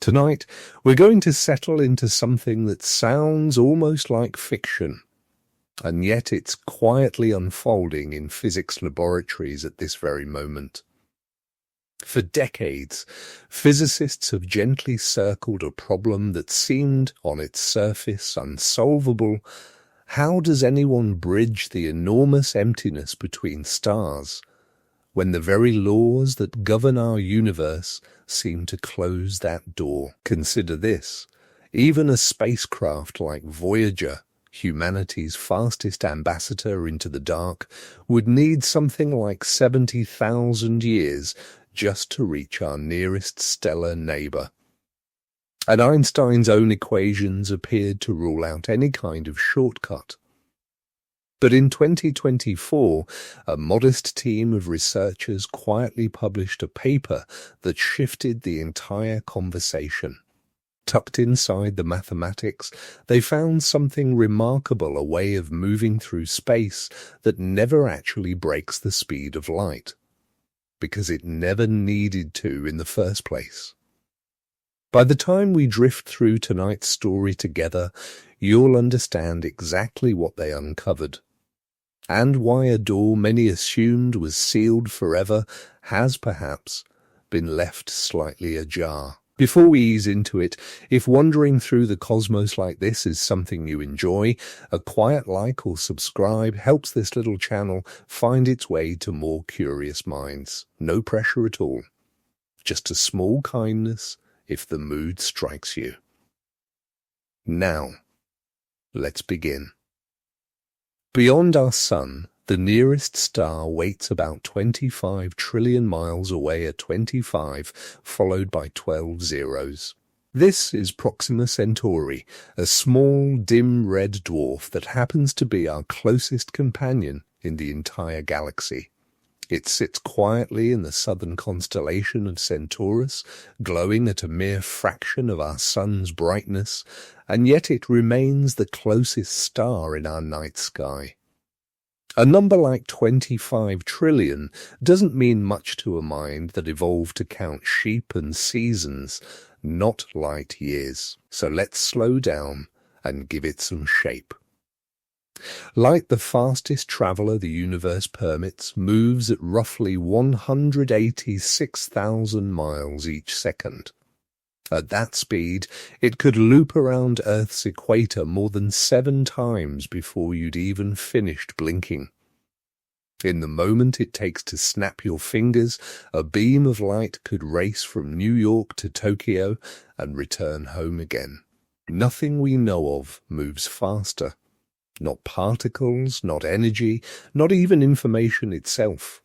Tonight, we're going to settle into something that sounds almost like fiction, and yet it's quietly unfolding in physics laboratories at this very moment. For decades, physicists have gently circled a problem that seemed, on its surface, unsolvable. How does anyone bridge the enormous emptiness between stars, when the very laws that govern our universe seem to close that door? Consider this. Even a spacecraft like Voyager, humanity's fastest ambassador into the dark, would need something like 70,000 years just to reach our nearest stellar neighbor. And Einstein's own equations appeared to rule out any kind of shortcut. But in 2024, a modest team of researchers quietly published a paper that shifted the entire conversation. Tucked inside the mathematics, they found something remarkable, a way of moving through space that never actually breaks the speed of light, because it never needed to in the first place. By the time we drift through tonight's story together, you'll understand exactly what they uncovered, and why a door many assumed was sealed forever has perhaps been left slightly ajar. Before we ease into it, if wandering through the cosmos like this is something you enjoy, a quiet like or subscribe helps this little channel find its way to more curious minds. No pressure at all. Just a small kindness if the mood strikes you. Now, let's begin. Beyond our sun, the nearest star waits about 25 trillion miles away at 25, followed by 12 zeros. This is Proxima Centauri, a small, dim red dwarf that happens to be our closest companion in the entire galaxy. It sits quietly in the southern constellation of Centaurus, glowing at a mere fraction of our sun's brightness, and yet it remains the closest star in our night sky. A number like 25 trillion doesn't mean much to a mind that evolved to count sheep and seasons, not light years. So let's slow down and give it some shape. Light, the fastest traveller the universe permits, moves at roughly 186,000 miles each second. At that speed, it could loop around Earth's equator more than 7 times before you'd even finished blinking. In the moment it takes to snap your fingers, a beam of light could race from New York to Tokyo and return home again. Nothing we know of moves faster. Not particles, not energy, not even information itself.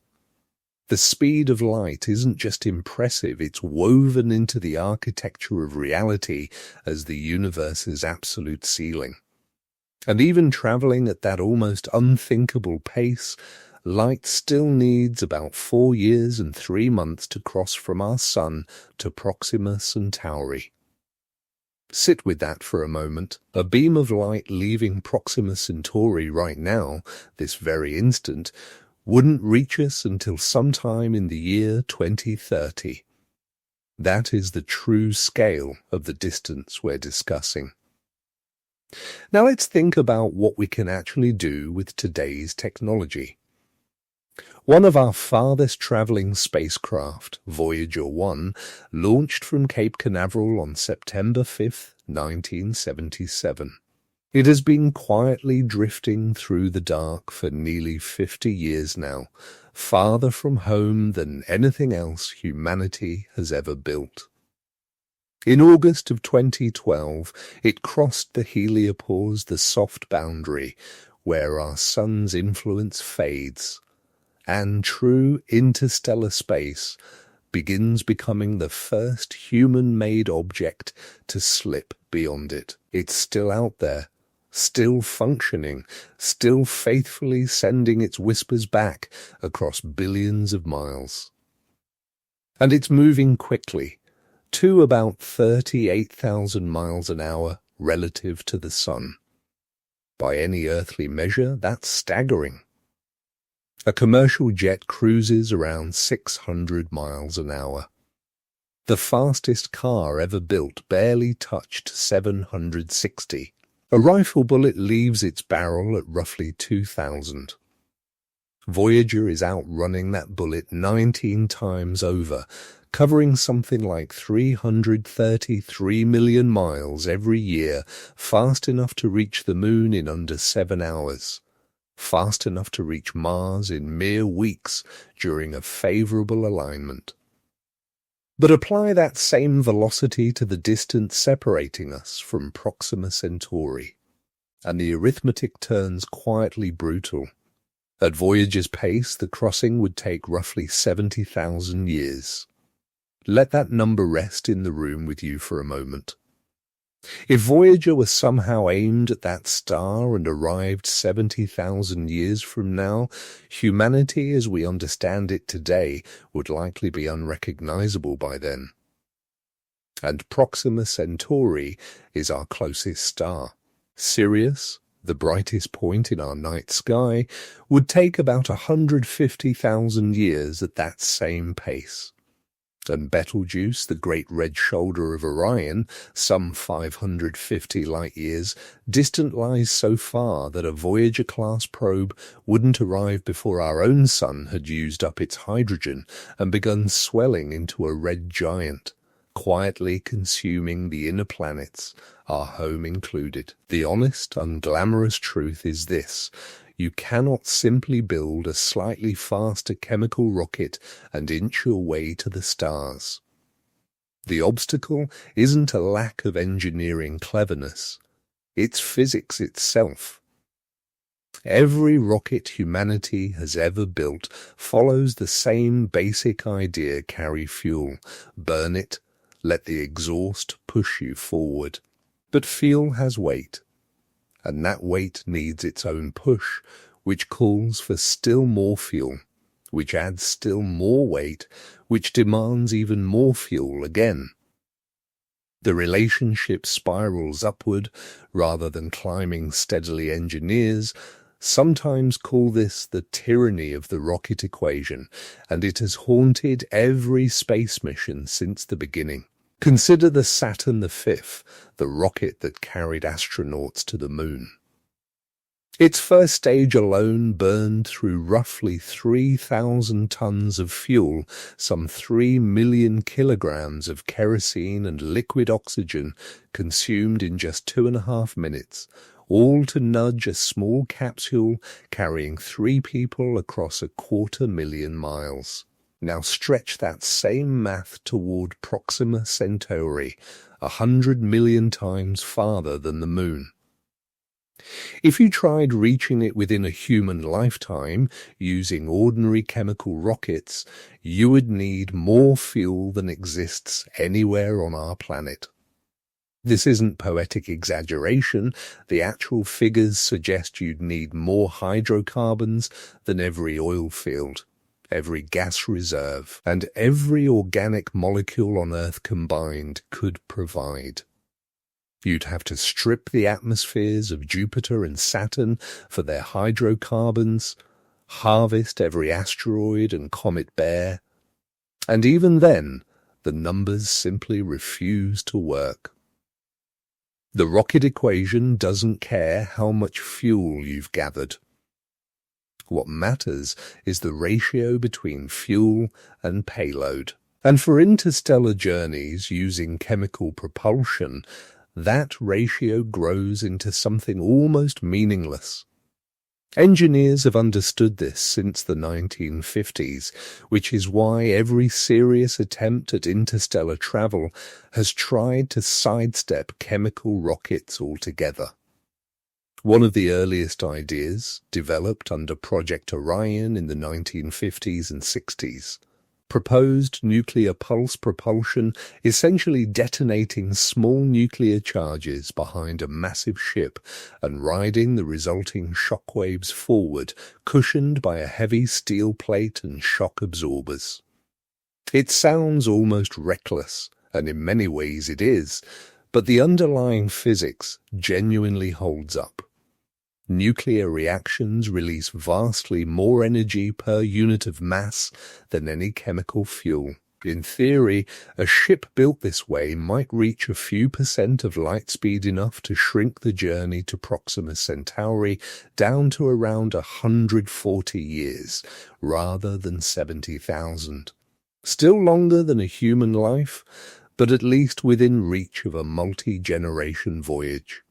The speed of light isn't just impressive, it's woven into the architecture of reality as the universe's absolute ceiling. And even travelling at that almost unthinkable pace, light still needs about 4 years and 3 months to cross from our sun to Proxima Centauri. Sit with that for a moment. A beam of light leaving Proxima Centauri right now, this very instant, wouldn't reach us until sometime in the year 2030. That is the true scale of the distance we're discussing. Now let's think about what we can actually do with today's technology. One of our farthest travelling spacecraft, Voyager 1, launched from Cape Canaveral on September 5, 1977. It has been quietly drifting through the dark for nearly 50 years now, farther from home than anything else humanity has ever built. In August of 2012, it crossed the heliopause, the soft boundary, where our sun's influence fades, and true interstellar space begins becoming the first human-made object to slip beyond it. It's still out there, still functioning, still faithfully sending its whispers back across billions of miles. And it's moving quickly, to about 38,000 miles an hour relative to the sun. By any earthly measure, that's staggering. A commercial jet cruises around 600 miles an hour. The fastest car ever built barely touched 760. A rifle bullet leaves its barrel at roughly 2,000. Voyager is outrunning that bullet 19 times over, covering something like 333 million miles every year, fast enough to reach the moon in under 7 hours, fast enough to reach Mars in mere weeks during a favorable alignment. But apply that same velocity to the distance separating us from Proxima Centauri, and the arithmetic turns quietly brutal. At Voyager's pace, the crossing would take roughly 70,000 years. Let that number rest in the room with you for a moment. If Voyager were somehow aimed at that star and arrived 70,000 years from now, humanity as we understand it today would likely be unrecognizable by then. And Proxima Centauri is our closest star. Sirius, the brightest point in our night sky, would take about 150,000 years at that same pace. And Betelgeuse, the great red shoulder of Orion, some 550 light-years, distant lies so far that a Voyager-class probe wouldn't arrive before our own sun had used up its hydrogen and begun swelling into a red giant, quietly consuming the inner planets, our home included. The honest, unglamorous truth is this: you cannot simply build a slightly faster chemical rocket and inch your way to the stars. The obstacle isn't a lack of engineering cleverness, it's physics itself. Every rocket humanity has ever built follows the same basic idea: carry fuel, burn it, let the exhaust push you forward. But fuel has weight, and that weight needs its own push, which calls for still more fuel, which adds still more weight, which demands even more fuel again. The relationship spirals upward rather than climbing steadily. Engineers sometimes call this the tyranny of the rocket equation, and it has haunted every space mission since the beginning. Consider the Saturn V, the rocket that carried astronauts to the moon. Its first stage alone burned through roughly 3,000 tons of fuel, some 3 million kilograms of kerosene and liquid oxygen consumed in just 2.5 minutes, all to nudge a small capsule carrying 3 people across 250,000 miles. Now stretch that same math toward Proxima Centauri, 100 million times farther than the moon. If you tried reaching it within a human lifetime using ordinary chemical rockets, you would need more fuel than exists anywhere on our planet. This isn't poetic exaggeration. The actual figures suggest you'd need more hydrocarbons than every oil field, every gas reserve, and every organic molecule on Earth combined could provide. You'd have to strip the atmospheres of Jupiter and Saturn for their hydrocarbons, harvest every asteroid and comet bare, and even then, the numbers simply refuse to work. The rocket equation doesn't care how much fuel you've gathered. What matters is the ratio between fuel and payload. And for interstellar journeys using chemical propulsion, that ratio grows into something almost meaningless. Engineers have understood this since the 1950s, which is why every serious attempt at interstellar travel has tried to sidestep chemical rockets altogether. One of the earliest ideas, developed under Project Orion in the 1950s and 60s, proposed nuclear pulse propulsion, essentially detonating small nuclear charges behind a massive ship and riding the resulting shockwaves forward, cushioned by a heavy steel plate and shock absorbers. It sounds almost reckless, and in many ways it is, but the underlying physics genuinely holds up. Nuclear reactions release vastly more energy per unit of mass than any chemical fuel. In theory, a ship built this way might reach a few percent of light speed enough to shrink the journey to Proxima Centauri down to around 140 years, rather than 70,000. Still longer than a human life, but at least within reach of a multi-generation voyage.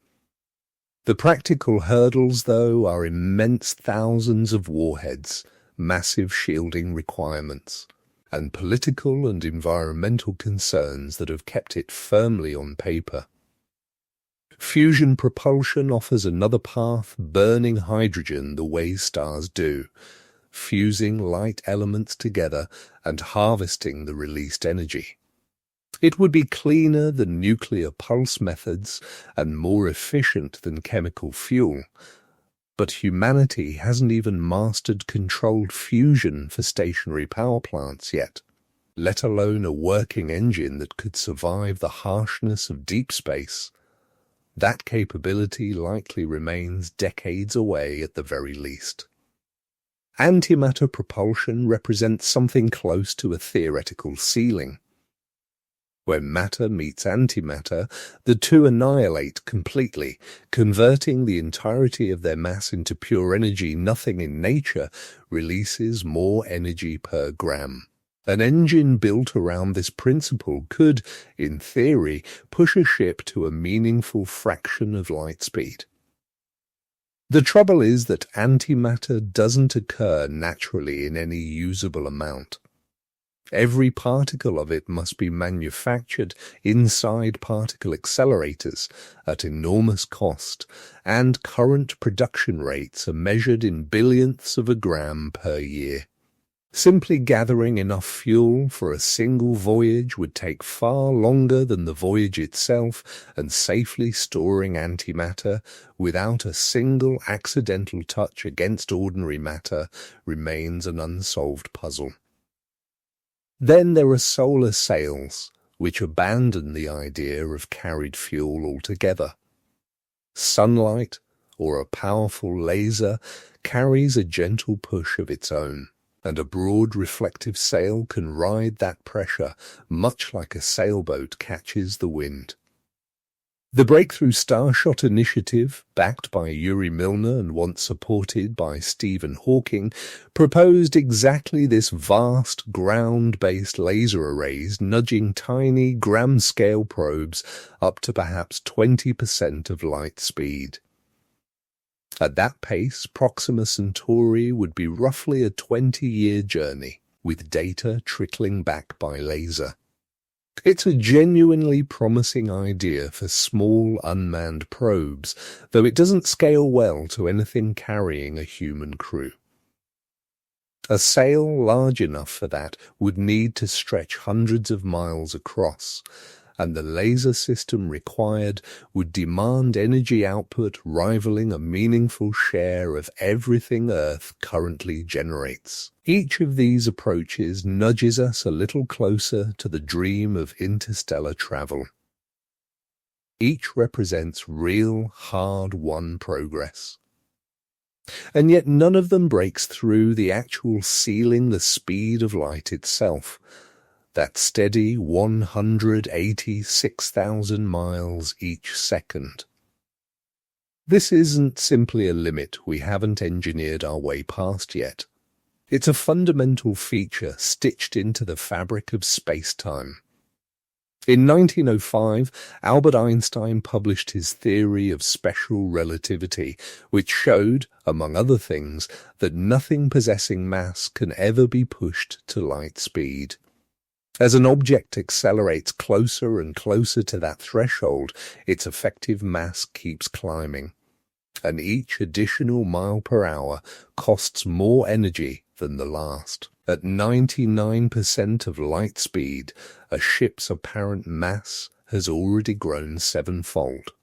The practical hurdles, though, are immense thousands of warheads, massive shielding requirements, and political and environmental concerns that have kept it firmly on paper. Fusion propulsion offers another path, burning hydrogen the way stars do, fusing light elements together and harvesting the released energy. It would be cleaner than nuclear pulse methods and more efficient than chemical fuel, but humanity hasn't even mastered controlled fusion for stationary power plants yet, let alone a working engine that could survive the harshness of deep space. That capability likely remains decades away at the very least. Antimatter propulsion represents something close to a theoretical ceiling. When matter meets antimatter, the two annihilate completely, converting the entirety of their mass into pure energy. Nothing in nature releases more energy per gram. An engine built around this principle could, in theory, push a ship to a meaningful fraction of light speed. The trouble is that antimatter doesn't occur naturally in any usable amount. Every particle of it must be manufactured inside particle accelerators at enormous cost, and current production rates are measured in billionths of a gram per year. Simply gathering enough fuel for a single voyage would take far longer than the voyage itself, and safely storing antimatter without a single accidental touch against ordinary matter remains an unsolved puzzle. Then there are solar sails, which abandon the idea of carried fuel altogether. Sunlight, or a powerful laser, carries a gentle push of its own, and a broad reflective sail can ride that pressure much like a sailboat catches the wind. The Breakthrough Starshot initiative, backed by Yuri Milner and once supported by Stephen Hawking, proposed exactly this: vast ground-based laser arrays nudging tiny gram-scale probes up to perhaps 20% of light speed. At that pace, Proxima Centauri would be roughly a 20-year journey, with data trickling back by laser. It's a genuinely promising idea for small unmanned probes, though it doesn't scale well to anything carrying a human crew. A sail large enough for that would need to stretch hundreds of miles across, and the laser system required would demand energy output rivaling a meaningful share of everything Earth currently generates. Each of these approaches nudges us a little closer to the dream of interstellar travel. Each represents real, hard-won progress. And yet none of them breaks through the actual ceiling, the speed of light itself, that steady 186,000 miles each second. This isn't simply a limit we haven't engineered our way past yet. It's a fundamental feature stitched into the fabric of spacetime. In 1905, Albert Einstein published his theory of special relativity, which showed, among other things, that nothing possessing mass can ever be pushed to light speed. As an object accelerates closer and closer to that threshold, its effective mass keeps climbing, and each additional mile per hour costs more energy than the last. At 99% of light speed, a ship's apparent mass has already grown sevenfold.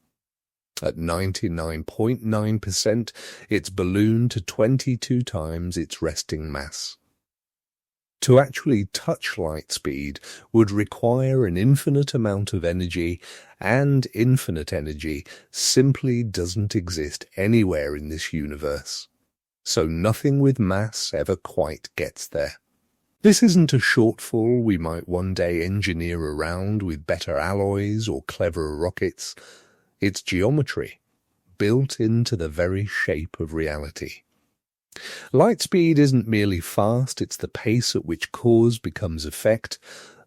At 99.9%, it's ballooned to 22 times its resting mass. To actually touch light speed would require an infinite amount of energy, and infinite energy simply doesn't exist anywhere in this universe. So nothing with mass ever quite gets there. This isn't a shortfall we might one day engineer around with better alloys or cleverer rockets. It's geometry, built into the very shape of reality. Light speed isn't merely fast, it's the pace at which cause becomes effect,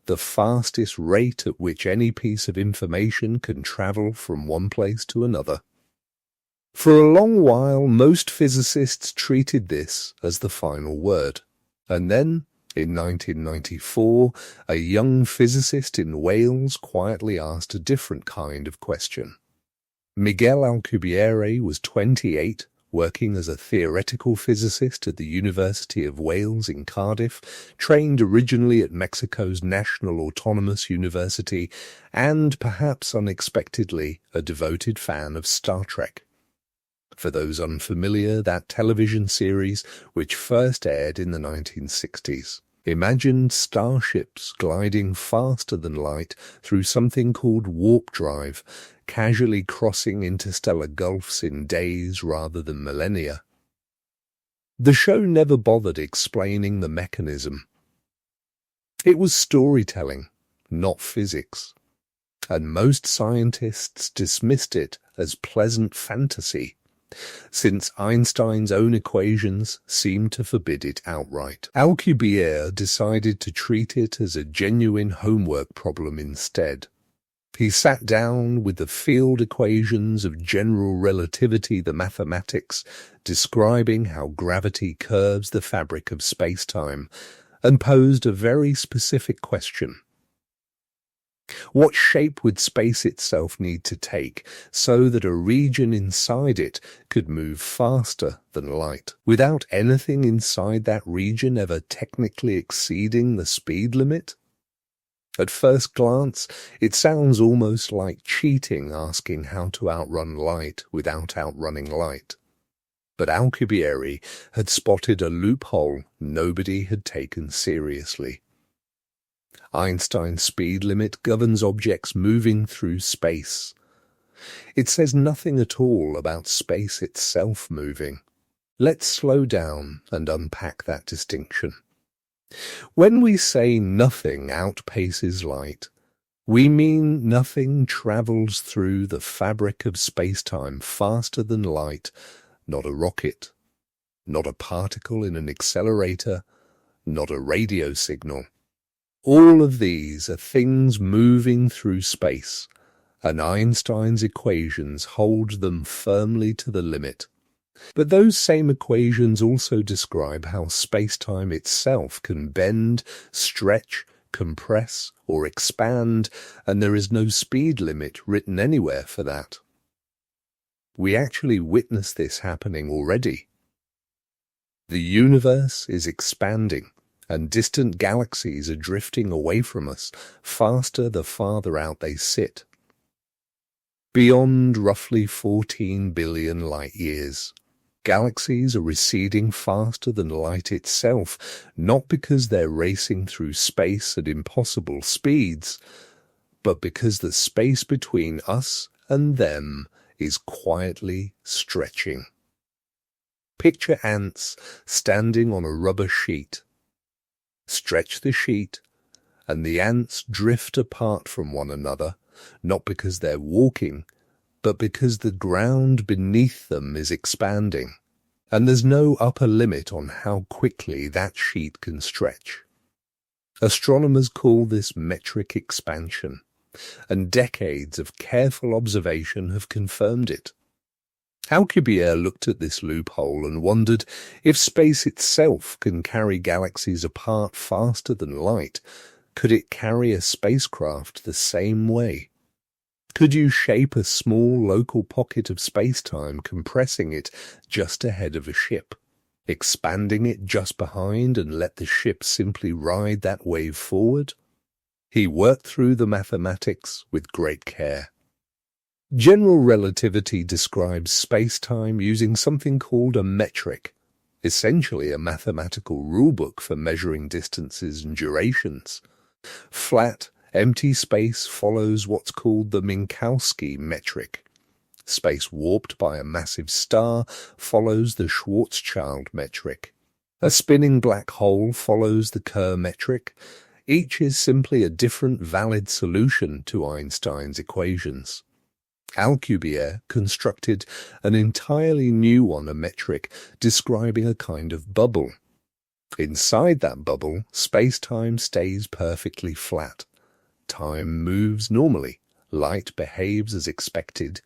the fastest rate at which any piece of information can travel from one place to another. For a long while, most physicists treated this as the final word. And then, in 1994, a young physicist in Wales quietly asked a different kind of question. Miguel Alcubierre was 28, working as a theoretical physicist at the University of Wales in Cardiff, trained originally at Mexico's National Autonomous University, and, perhaps unexpectedly, a devoted fan of Star Trek. For those unfamiliar, that television series, which first aired in the 1960s, imagined starships gliding faster than light through something called warp drive, casually crossing interstellar gulfs in days rather than millennia. The show never bothered explaining the mechanism. It was storytelling, not physics, and most scientists dismissed it as pleasant fantasy, since Einstein's own equations seemed to forbid it outright. Alcubierre decided to treat it as a genuine homework problem instead. He sat down with the field equations of general relativity, the mathematics, describing how gravity curves the fabric of spacetime, and posed a very specific question. What shape would space itself need to take so that a region inside it could move faster than light, without anything inside that region ever technically exceeding the speed limit? At first glance, it sounds almost like cheating asking how to outrun light without outrunning light. But Alcubierre had spotted a loophole nobody had taken seriously. Einstein's speed limit governs objects moving through space. It says nothing at all about space itself moving. Let's slow down and unpack that distinction. When we say nothing outpaces light, we mean nothing travels through the fabric of spacetime faster than light, not a rocket, not a particle in an accelerator, not a radio signal. All of these are things moving through space, and Einstein's equations hold them firmly to the limit. But those same equations also describe how spacetime itself can bend, stretch, compress, or expand, and there is no speed limit written anywhere for that. We actually witness this happening already. The universe is expanding, and distant galaxies are drifting away from us faster the farther out they sit. Beyond roughly 14 billion light-years, galaxies are receding faster than light itself, not because they're racing through space at impossible speeds, but because the space between us and them is quietly stretching. Picture ants standing on a rubber sheet. Stretch the sheet, and the ants drift apart from one another, not because they're walking, but because the ground beneath them is expanding, and there's no upper limit on how quickly that sheet can stretch. Astronomers call this metric expansion, and decades of careful observation have confirmed it. Alcubierre looked at this loophole and wondered if space itself can carry galaxies apart faster than light, could it carry a spacecraft the same way? Could you shape a small local pocket of spacetime, compressing it just ahead of a ship, expanding it just behind and let the ship simply ride that wave forward? He worked through the mathematics with great care. General relativity describes spacetime using something called a metric, essentially a mathematical rulebook for measuring distances and durations. Flat, empty space follows what's called the Minkowski metric. Space warped by a massive star follows the Schwarzschild metric. A spinning black hole follows the Kerr metric. Each is simply a different valid solution to Einstein's equations. Alcubierre constructed an entirely new one, a metric describing a kind of bubble. Inside that bubble, space-time stays perfectly flat. Time moves normally. Light behaves as expected.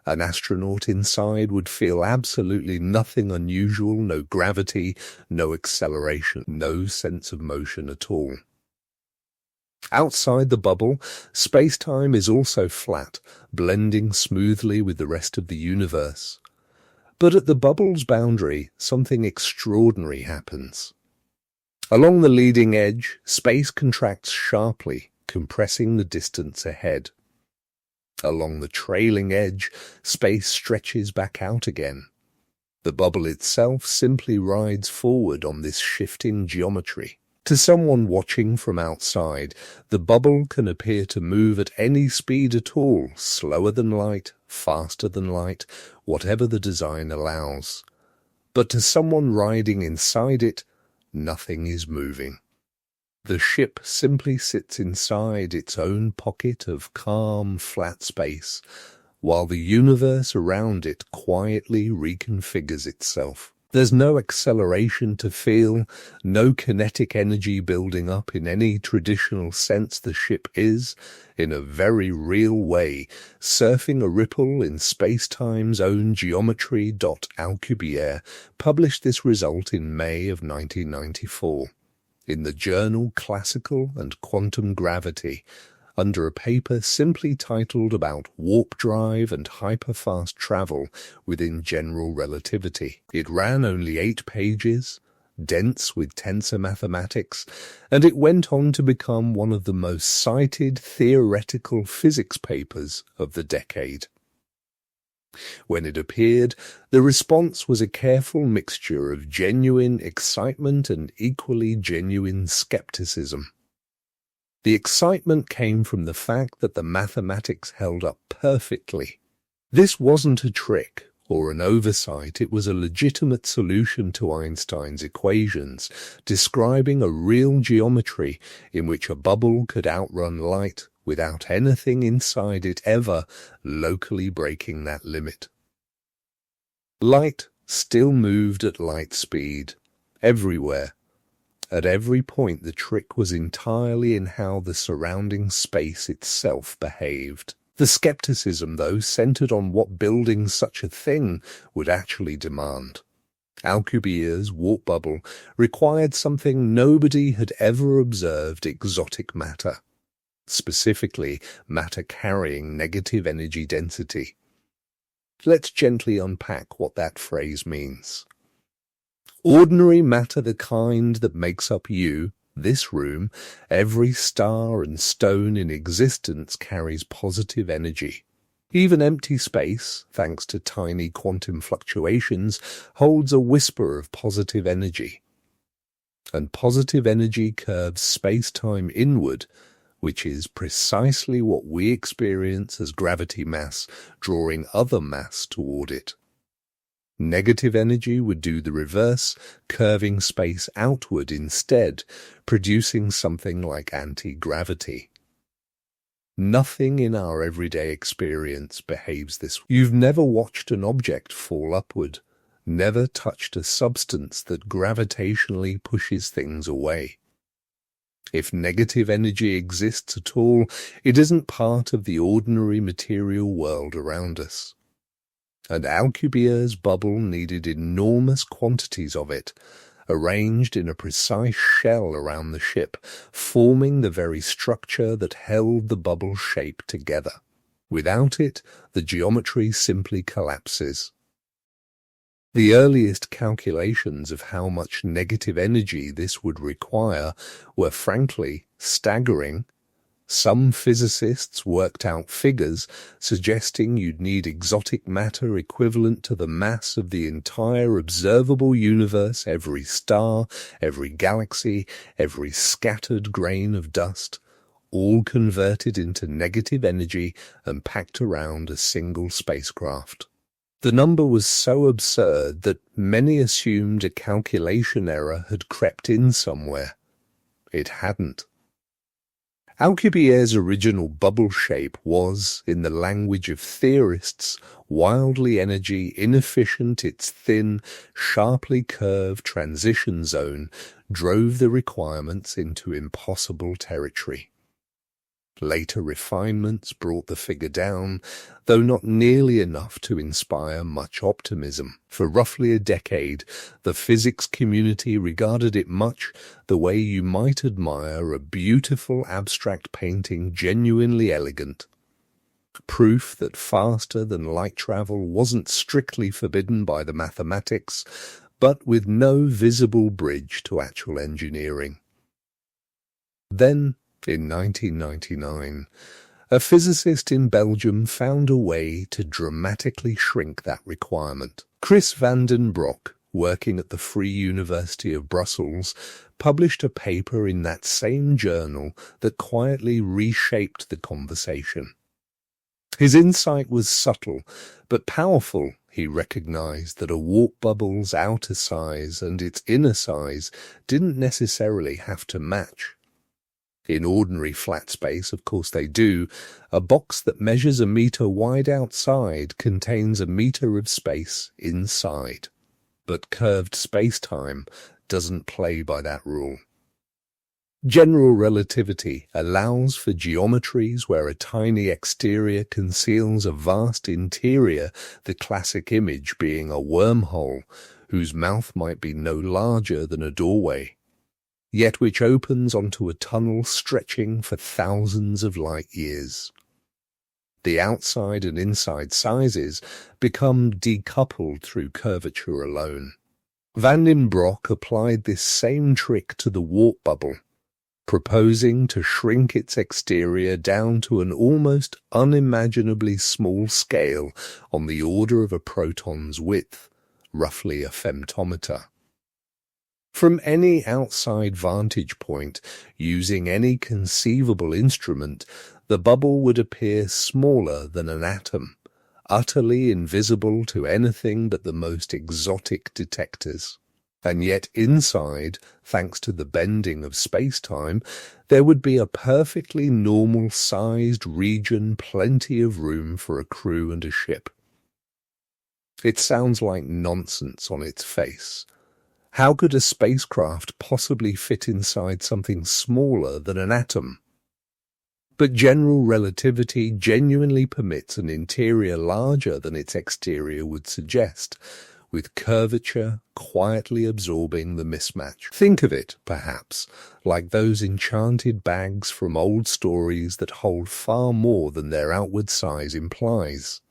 An astronaut inside would feel absolutely nothing unusual, no gravity, no acceleration, no sense of motion at all. Outside the bubble, space-time is also flat, blending smoothly with the rest of the universe. But at the bubble's boundary, something extraordinary happens. Along the leading edge, space contracts sharply, compressing the distance ahead. Along the trailing edge, space stretches back out again. The bubble itself simply rides forward on this shifting geometry. To someone watching from outside, the bubble can appear to move at any speed at all, slower than light, faster than light, whatever the design allows. But to someone riding inside it, nothing is moving. The ship simply sits inside its own pocket of calm, flat space, while the universe around it quietly reconfigures itself. There's no acceleration to feel, no kinetic energy building up in any traditional sense. The ship is, in a very real way, surfing a ripple in space-time's own geometry. Alcubierre published this result in May of 1994. In the journal Classical and Quantum Gravity, under a paper simply titled about warp drive and hyperfast travel within general relativity. It ran only 8 pages, dense with tensor mathematics, and it went on to become one of the most cited theoretical physics papers of the decade. When it appeared, the response was a careful mixture of genuine excitement and equally genuine skepticism. The excitement came from the fact that the mathematics held up perfectly. This wasn't a trick or an oversight, it was a legitimate solution to Einstein's equations, describing a real geometry in which a bubble could outrun light without anything inside it ever locally breaking that limit. Light still moved at light speed, everywhere. At every point the trick was entirely in how the surrounding space itself behaved. The skepticism, though, centered on what building such a thing would actually demand. Alcubierre's warp bubble required something nobody had ever observed: exotic matter. Specifically, matter carrying negative energy density. Let's gently unpack what that phrase means. Ordinary matter, the kind that makes up you, this room, every star and stone in existence, carries positive energy. Even empty space, thanks to tiny quantum fluctuations, holds a whisper of positive energy. And positive energy curves space-time inward, which is precisely what we experience as gravity mass drawing other mass toward it. Negative energy would do the reverse, curving space outward instead, producing something like anti-gravity. Nothing in our everyday experience behaves this way. You've never watched an object fall upward, never touched a substance that gravitationally pushes things away. If negative energy exists at all, it isn't part of the ordinary material world around us. And Alcubierre's bubble needed enormous quantities of it, arranged in a precise shell around the ship, forming the very structure that held the bubble shape together. Without it, the geometry simply collapses. The earliest calculations of how much negative energy this would require were frankly staggering. Some physicists worked out figures suggesting you'd need exotic matter equivalent to the mass of the entire observable universe, every star, every galaxy, every scattered grain of dust, all converted into negative energy and packed around a single spacecraft. The number was so absurd that many assumed a calculation error had crept in somewhere. It hadn't. Alcubierre's original bubble shape was, in the language of theorists, wildly energy inefficient. Its thin, sharply curved transition zone drove the requirements into impossible territory. Later refinements brought the figure down, though not nearly enough to inspire much optimism. For roughly a decade, the physics community regarded it much the way you might admire a beautiful abstract painting genuinely elegant. Proof that faster than light travel wasn't strictly forbidden by the mathematics, but with no visible bridge to actual engineering. Then, in 1999, a physicist in Belgium found a way to dramatically shrink that requirement. Chris van den Broek, working at the Free University of Brussels, published a paper in that same journal that quietly reshaped the conversation. His insight was subtle, but powerful. He recognized that a warp bubble's outer size and its inner size didn't necessarily have to match. In ordinary flat space, of course they do. A box that measures 1 meter wide outside contains 1 meter of space inside. But curved spacetime doesn't play by that rule. General relativity allows for geometries where a tiny exterior conceals a vast interior, the classic image being a wormhole, whose mouth might be no larger than a doorway, yet which opens onto a tunnel stretching for thousands of light years. The outside and inside sizes become decoupled through curvature alone. Van den Broek applied this same trick to the warp bubble, proposing to shrink its exterior down to an almost unimaginably small scale on the order of a proton's width, roughly a femtometer. From any outside vantage point, using any conceivable instrument, the bubble would appear smaller than an atom, utterly invisible to anything but the most exotic detectors. And yet inside, thanks to the bending of space-time, there would be a perfectly normal-sized region, plenty of room for a crew and a ship. It sounds like nonsense on its face. How could a spacecraft possibly fit inside something smaller than an atom? But general relativity genuinely permits an interior larger than its exterior would suggest, with curvature quietly absorbing the mismatch. Think of it, perhaps, like those enchanted bags from old stories that hold far more than their outward size implies.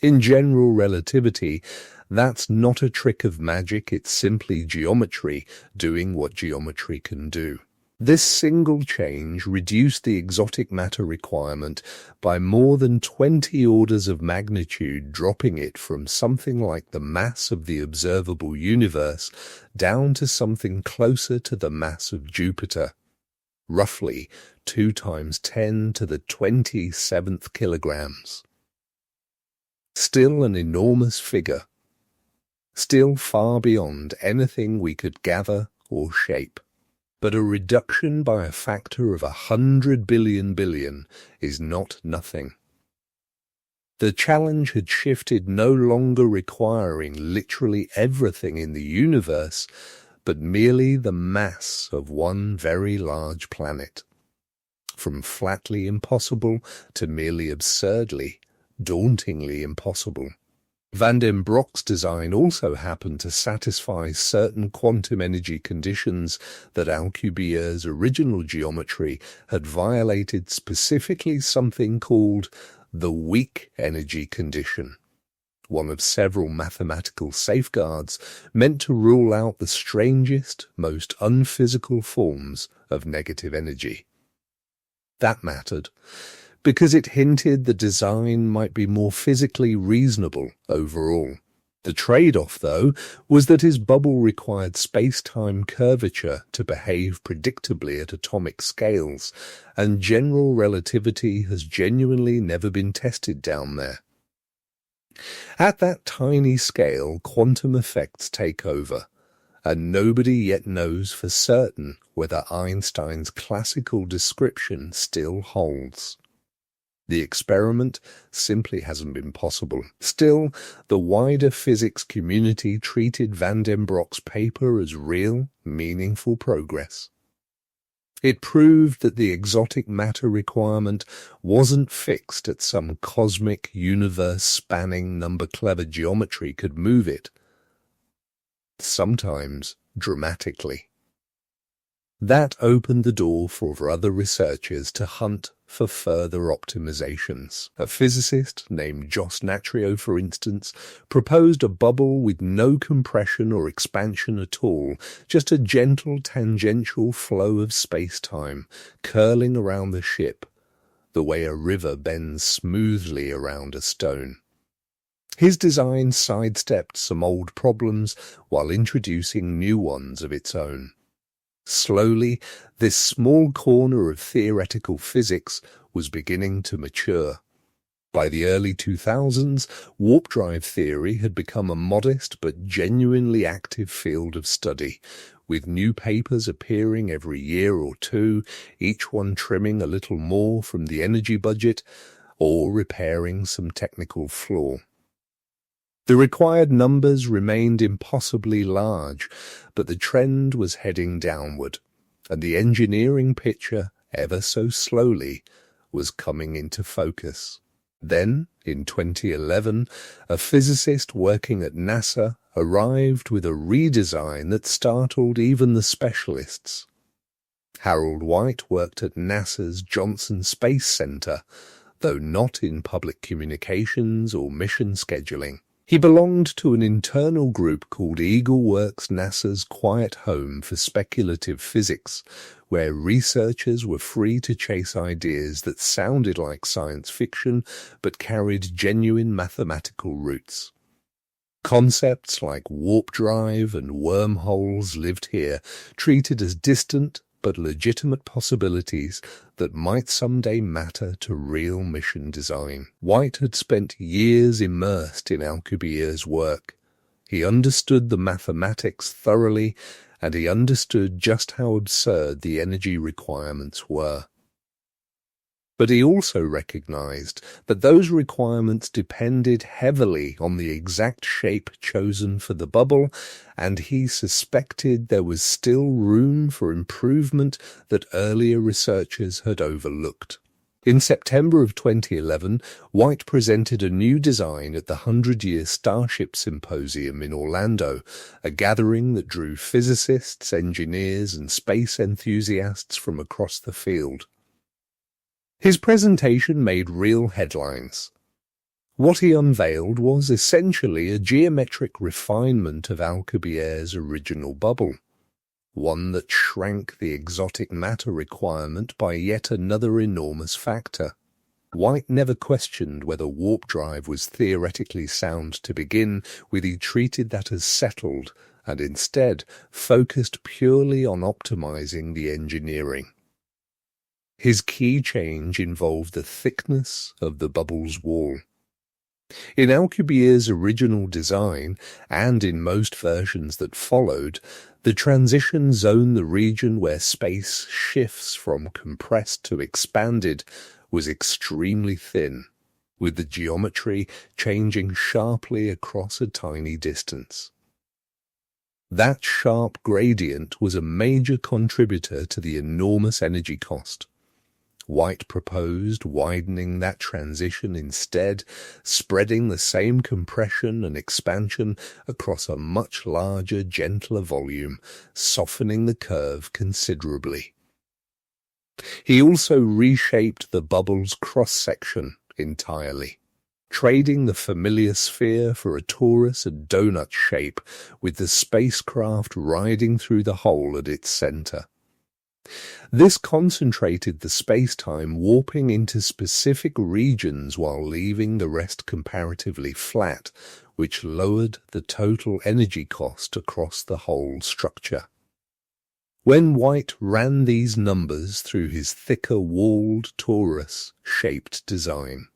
In general relativity, that's not a trick of magic, it's simply geometry doing what geometry can do. This single change reduced the exotic matter requirement by more than 20 orders of magnitude, dropping it from something like the mass of the observable universe down to something closer to the mass of Jupiter, roughly 2 × 10⁻27 kilograms. Still an enormous figure, still far beyond anything we could gather or shape. But a reduction by a factor of 100 billion is not nothing. The challenge had shifted, no longer requiring literally everything in the universe, but merely the mass of one very large planet. From flatly impossible to merely absurdly, dauntingly impossible. Van den Broek's design also happened to satisfy certain quantum energy conditions that Alcubierre's original geometry had violated, specifically something called the weak energy condition, one of several mathematical safeguards meant to rule out the strangest, most unphysical forms of negative energy. That mattered, because it hinted the design might be more physically reasonable overall. The trade-off, though, was that his bubble required space-time curvature to behave predictably at atomic scales, and general relativity has genuinely never been tested down there. At that tiny scale, quantum effects take over, and nobody yet knows for certain whether Einstein's classical description still holds. The experiment simply hasn't been possible. Still, the wider physics community treated Van den Broek's paper as real, meaningful progress. It proved that the exotic matter requirement wasn't fixed at some cosmic, universe-spanning number-clever geometry could move it, sometimes dramatically. That opened the door for other researchers to hunt for further optimizations. A physicist named Jos Natrio, for instance, proposed a bubble with no compression or expansion at all, just a gentle tangential flow of space-time curling around the ship, the way a river bends smoothly around a stone. His design sidestepped some old problems while introducing new ones of its own. Slowly, this small corner of theoretical physics was beginning to mature. By the early 2000s, warp drive theory had become a modest but genuinely active field of study, with new papers appearing every year or two, each one trimming a little more from the energy budget or repairing some technical flaw. The required numbers remained impossibly large, but the trend was heading downward, and the engineering picture, ever so slowly, was coming into focus. Then, in 2011, a physicist working at NASA arrived with a redesign that startled even the specialists. Harold White worked at NASA's Johnson Space Center, though not in public communications or mission scheduling. He belonged to an internal group called EagleWorks, NASA's quiet home for speculative physics, where researchers were free to chase ideas that sounded like science fiction but carried genuine mathematical roots. Concepts like warp drive and wormholes lived here, treated as distant but legitimate possibilities that might someday matter to real mission design. White had spent years immersed in Alcubierre's work. He understood the mathematics thoroughly, and he understood just how absurd the energy requirements were. But he also recognized that those requirements depended heavily on the exact shape chosen for the bubble, and he suspected there was still room for improvement that earlier researchers had overlooked. In September of 2011, White presented a new design at the 100-Year Starship Symposium in Orlando, a gathering that drew physicists, engineers, and space enthusiasts from across the field. His presentation made real headlines. What he unveiled was essentially a geometric refinement of Alcubierre's original bubble, one that shrank the exotic matter requirement by yet another enormous factor. White never questioned whether warp drive was theoretically sound to begin with. He treated that as settled and instead focused purely on optimizing the engineering. His key change involved the thickness of the bubble's wall. In Alcubierre's original design, and in most versions that followed, the transition zone, the region where space shifts from compressed to expanded, was extremely thin, with the geometry changing sharply across a tiny distance. That sharp gradient was a major contributor to the enormous energy cost. White proposed widening that transition instead, spreading the same compression and expansion across a much larger, gentler volume, softening the curve considerably. He also reshaped the bubble's cross-section entirely, trading the familiar sphere for a torus and donut shape, with the spacecraft riding through the hole at its center. This concentrated the space-time warping into specific regions while leaving the rest comparatively flat, which lowered the total energy cost across the whole structure. When White ran these numbers through his thicker walled torus-shaped design,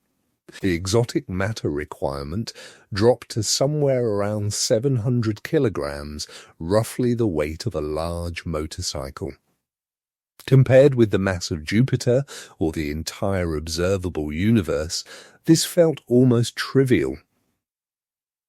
The exotic matter requirement dropped to somewhere around 700 kilograms, roughly the weight of a large motorcycle. Compared with the mass of Jupiter or the entire observable universe, this felt almost trivial.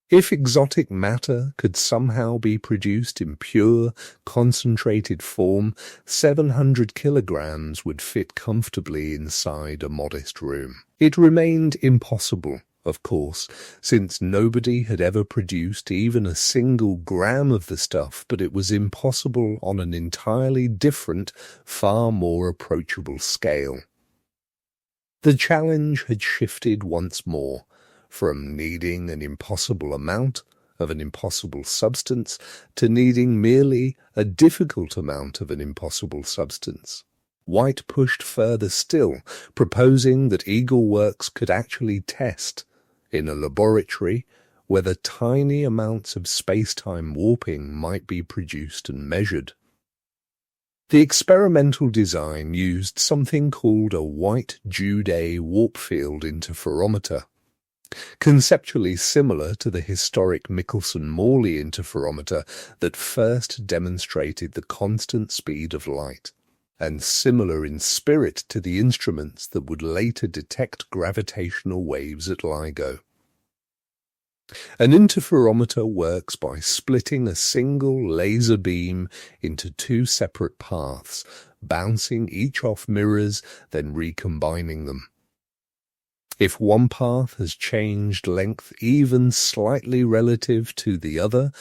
If exotic matter could somehow be produced in pure, concentrated form, 700 kilograms would fit comfortably inside a modest room. It remained impossible, of course, since nobody had ever produced even a single gram of the stuff, but it was impossible on an entirely different, far more approachable scale. The challenge had shifted once more, from needing an impossible amount of an impossible substance to needing merely a difficult amount of an impossible substance. White pushed further still, proposing that Eagleworks could actually test, in a laboratory, whether tiny amounts of space-time warping might be produced and measured. The experimental design used something called a White-Jude warp field interferometer, conceptually similar to the historic Michelson-Morley interferometer that first demonstrated the constant speed of light, and similar in spirit to the instruments that would later detect gravitational waves at LIGO. An interferometer works by splitting a single laser beam into two separate paths, bouncing each off mirrors, then recombining them. If one path has changed length even slightly relative to the other,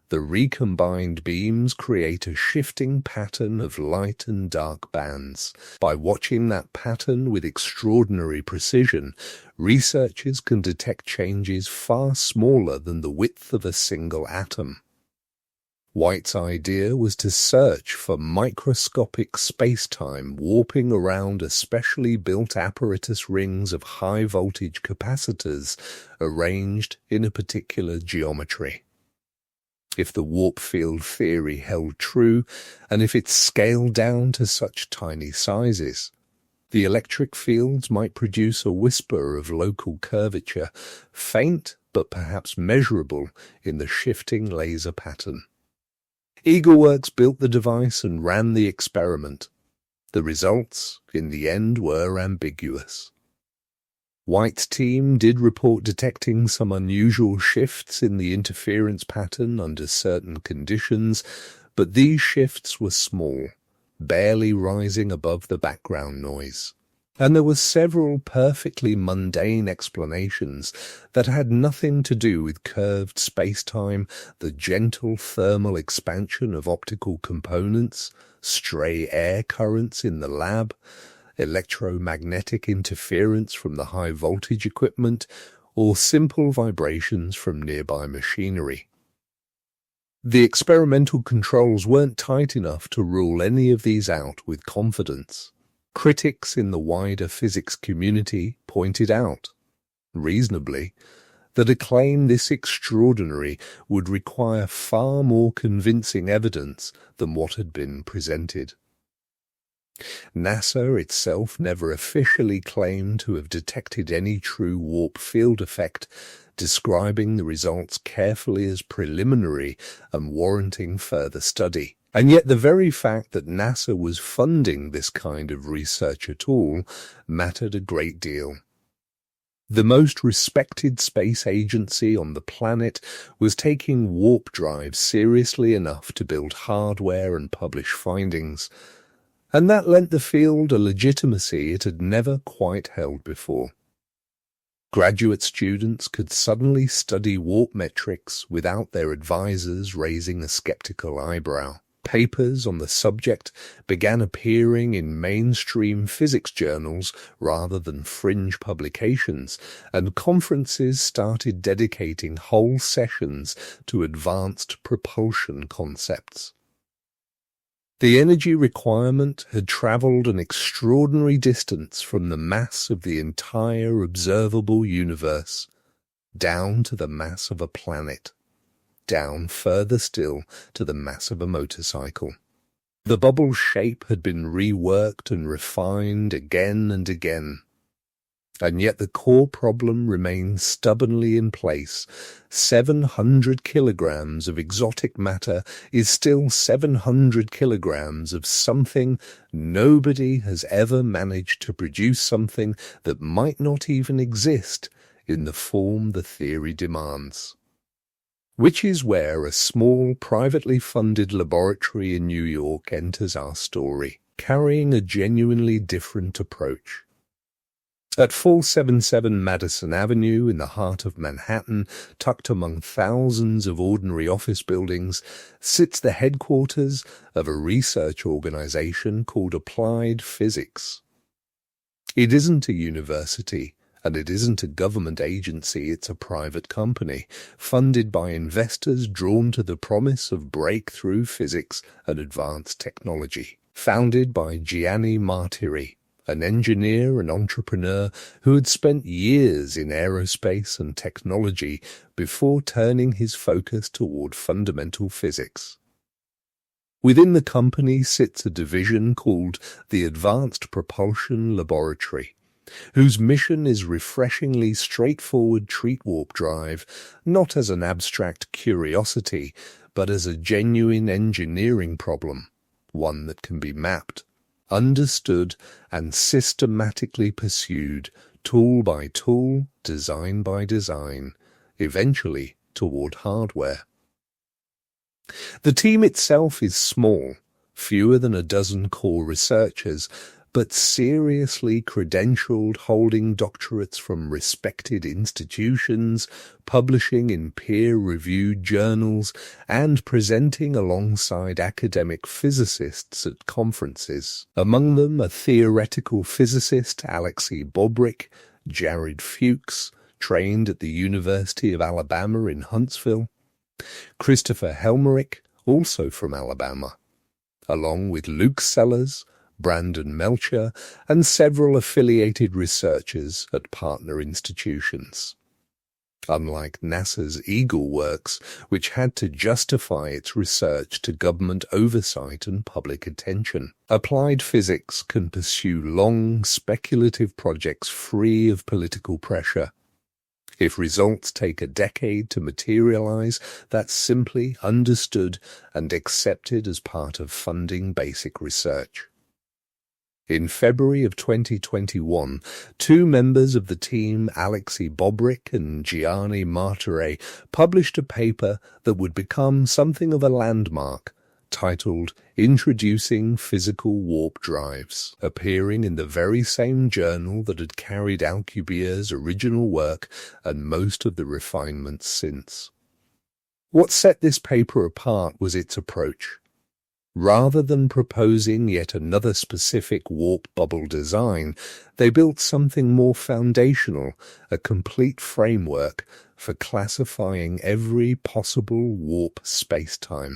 the recombined beams create a shifting pattern of light and dark bands. By watching that pattern with extraordinary precision, researchers can detect changes far smaller than the width of a single atom. White's idea was to search for microscopic space-time warping around especially built apparatus rings of high-voltage capacitors arranged in a particular geometry. If the warp field theory held true, and if it scaled down to such tiny sizes, the electric fields might produce a whisper of local curvature, faint but perhaps measurable in the shifting laser pattern. Eagleworks built the device and ran the experiment. The results, in the end, were ambiguous. White's team did report detecting some unusual shifts in the interference pattern under certain conditions, but these shifts were small, barely rising above the background noise. And there were several perfectly mundane explanations that had nothing to do with curved space-time, the gentle thermal expansion of optical components, stray air currents in the lab, electromagnetic interference from the high-voltage equipment, or simple vibrations from nearby machinery. The experimental controls weren't tight enough to rule any of these out with confidence. Critics in the wider physics community pointed out, reasonably, that a claim this extraordinary would require far more convincing evidence than what had been presented. NASA itself never officially claimed to have detected any true warp field effect, describing the results carefully as preliminary and warranting further study. And yet the very fact that NASA was funding this kind of research at all mattered a great deal. The most respected space agency on the planet was taking warp drive seriously enough to build hardware and publish findings, and that lent the field a legitimacy it had never quite held before. Graduate students could suddenly study warp metrics without their advisors raising a skeptical eyebrow. Papers on the subject began appearing in mainstream physics journals rather than fringe publications, and conferences started dedicating whole sessions to advanced propulsion concepts. The energy requirement had travelled an extraordinary distance from the mass of the entire observable universe, down to the mass of a planet, down further still to the mass of a motorcycle. The bubble's shape had been reworked and refined again and again. And yet the core problem remains stubbornly in place. 700 kilograms of exotic matter is still 700 kilograms of something. Nobody has ever managed to produce something that might not even exist in the form the theory demands. Which is where a small, privately funded laboratory in New York enters our story, carrying a genuinely different approach. At 477 Madison Avenue in the heart of Manhattan, tucked among thousands of ordinary office buildings, sits the headquarters of a research organization called Applied Physics. It isn't a university, and it isn't a government agency, it's a private company, funded by investors drawn to the promise of breakthrough physics and advanced technology. Founded by Gianni Martiri, an engineer and entrepreneur who had spent years in aerospace and technology before turning his focus toward fundamental physics. Within the company sits a division called the Advanced Propulsion Laboratory, whose mission is refreshingly straightforward treat warp drive, not as an abstract curiosity, but as a genuine engineering problem, one that can be mapped, understood, and systematically pursued, tool by tool, design by design, eventually toward hardware. The team itself is small, fewer than a dozen core researchers, but seriously credentialed, holding doctorates from respected institutions, publishing in peer-reviewed journals, and presenting alongside academic physicists at conferences. Among them are theoretical physicist Alexei Bobrick, Jared Fuchs, trained at the University of Alabama in Huntsville, Christopher Helmerich, also from Alabama, along with Luke Sellers, Brandon Melcher, and several affiliated researchers at partner institutions. Unlike NASA's Eagle Works, which had to justify its research to government oversight and public attention, Applied Physics can pursue long, speculative projects free of political pressure. If results take a decade to materialize, that's simply understood and accepted as part of funding basic research. In February of 2021, two members of the team, Alexei Bobrick and Gianni Martire, published a paper that would become something of a landmark, titled Introducing Physical Warp Drives, appearing in the very same journal that had carried Alcubierre's original work and most of the refinements since. What set this paper apart was its approach. Rather than proposing yet another specific warp bubble design, they built something more foundational, a complete framework for classifying every possible warp spacetime,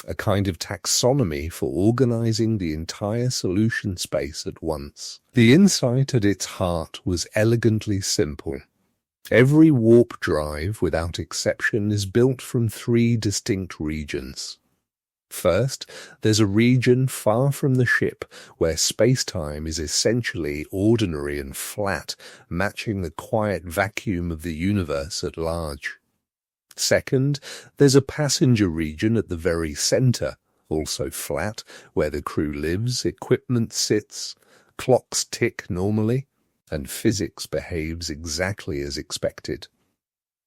a kind of taxonomy for organizing the entire solution space at once. The insight at its heart was elegantly simple. Every warp drive, without exception, is built from three distinct regions. First, there's a region far from the ship where space-time is essentially ordinary and flat, matching the quiet vacuum of the universe at large. Second, there's a passenger region at the very center, also flat, where the crew lives, equipment sits, clocks tick normally, and physics behaves exactly as expected.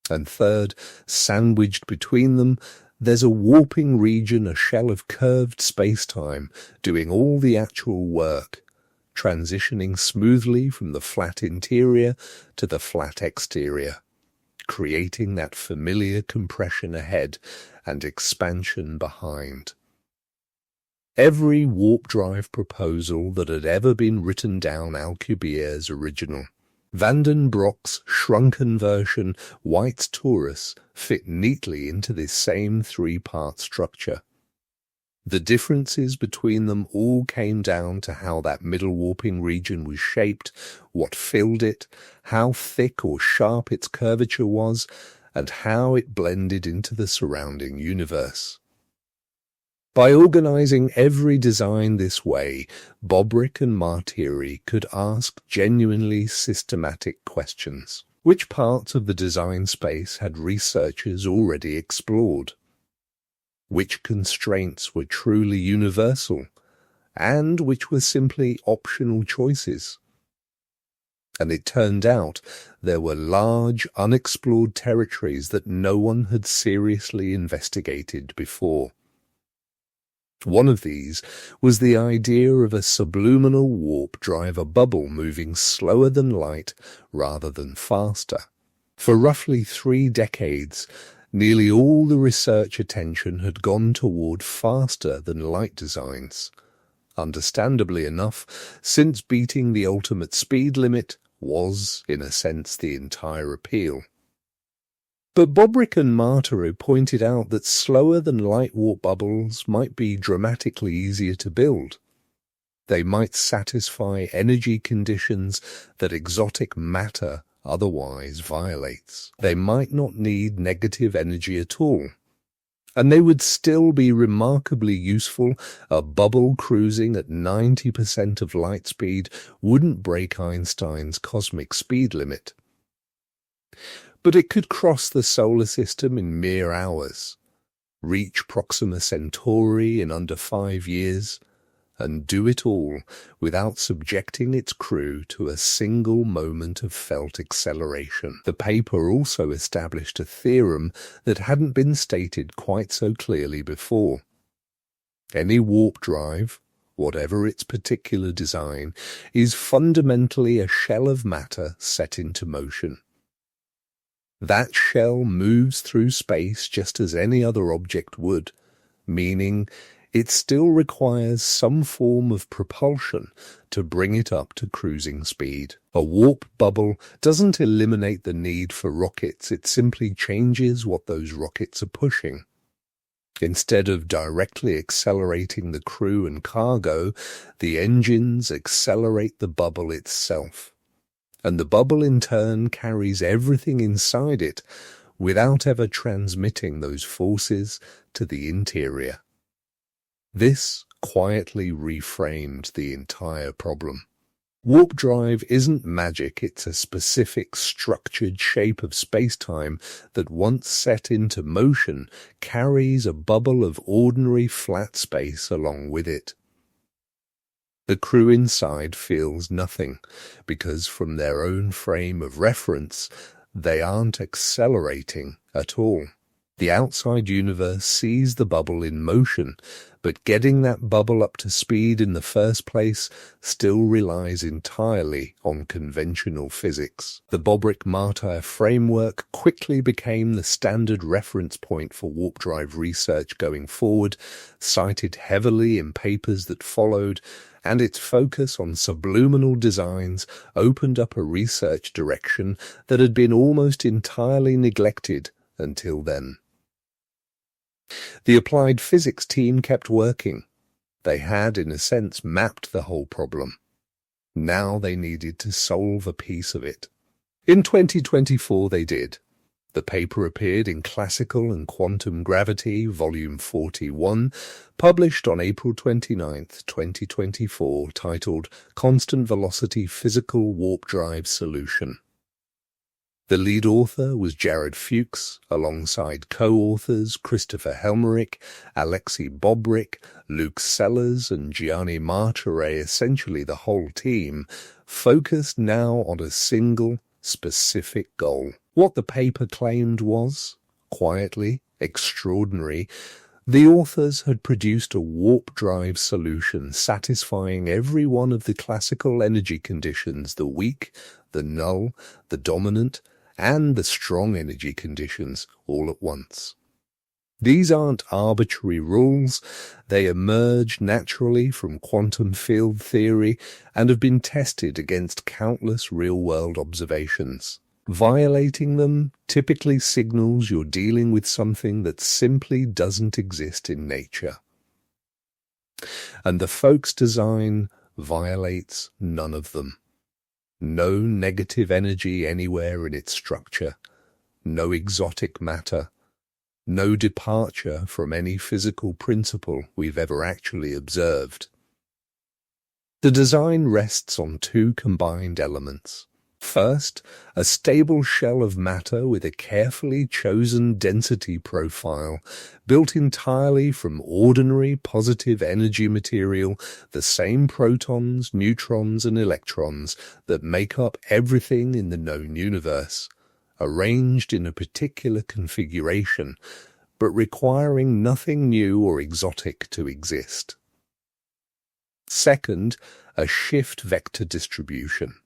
And third, sandwiched between them, there's a warping region, a shell of curved space-time, doing all the actual work, transitioning smoothly from the flat interior to the flat exterior, creating that familiar compression ahead and expansion behind. Every warp drive proposal that had ever been written down Alcubierre's original. Van den Broek's shrunken version, White's torus, fit neatly into this same three-part structure. The differences between them all came down to how that middle warping region was shaped, what filled it, how thick or sharp its curvature was, and how it blended into the surrounding universe. By organizing every design this way, Bobrick and Martiri could ask genuinely systematic questions. Which parts of the design space had researchers already explored? Which constraints were truly universal, and which were simply optional choices? And it turned out there were large, unexplored territories that no one had seriously investigated before. One of these was the idea of a subliminal warp drive, a bubble moving slower than light rather than faster. For roughly 3 decades, nearly all the research attention had gone toward faster than light designs. Understandably enough, since beating the ultimate speed limit was, in a sense, the entire appeal. But Bobrick and Martiri pointed out that slower-than-light warp bubbles might be dramatically easier to build. They might satisfy energy conditions that exotic matter otherwise violates. They might not need negative energy at all. And they would still be remarkably useful. A bubble cruising at 90% of light speed wouldn't break Einstein's cosmic speed limit. But it could cross the solar system in mere hours, reach Proxima Centauri in under 5 years, and do it all without subjecting its crew to a single moment of felt acceleration. The paper also established a theorem that hadn't been stated quite so clearly before. Any warp drive, whatever its particular design, is fundamentally a shell of matter set into motion. That shell moves through space just as any other object would, meaning it still requires some form of propulsion to bring it up to cruising speed. A warp bubble doesn't eliminate the need for rockets, it simply changes what those rockets are pushing. Instead of directly accelerating the crew and cargo, the engines accelerate the bubble itself. And the bubble in turn carries everything inside it without ever transmitting those forces to the interior. This quietly reframed the entire problem. Warp drive isn't magic, it's a specific structured shape of spacetime that once set into motion carries a bubble of ordinary flat space along with it. The crew inside feels nothing, because from their own frame of reference, they aren't accelerating at all. The outside universe sees the bubble in motion, but getting that bubble up to speed in the first place still relies entirely on conventional physics. The Bobrick-Martiri framework quickly became the standard reference point for warp drive research going forward, cited heavily in papers that followed, and its focus on subliminal designs opened up a research direction that had been almost entirely neglected until then. The applied physics team kept working. They had, in a sense, mapped the whole problem. Now they needed to solve a piece of it. In 2024 they did. The paper appeared in Classical and Quantum Gravity, Volume 41, published on April 29, 2024, titled Constant Velocity Physical Warp Drive Solution. The lead author was Jared Fuchs, alongside co-authors Christopher Helmerich, Alexei Bobrick, Luke Sellers, and Gianni Martiri, essentially the whole team, focused now on a single, specific goal. What the paper claimed was, quietly, extraordinary. The authors had produced a warp drive solution satisfying every one of the classical energy conditions, the weak, the null, the dominant, and the strong energy conditions all at once. These aren't arbitrary rules. They emerge naturally from quantum field theory and have been tested against countless real-world observations. Violating them typically signals you're dealing with something that simply doesn't exist in nature. And the folks' design violates none of them. No negative energy anywhere in its structure, no exotic matter, no departure from any physical principle we've ever actually observed. The design rests on two combined elements. First, a stable shell of matter with a carefully chosen density profile, built entirely from ordinary positive energy material, the same protons, neutrons, and electrons that make up everything in the known universe, arranged in a particular configuration, but requiring nothing new or exotic to exist. Second, a shift vector distribution,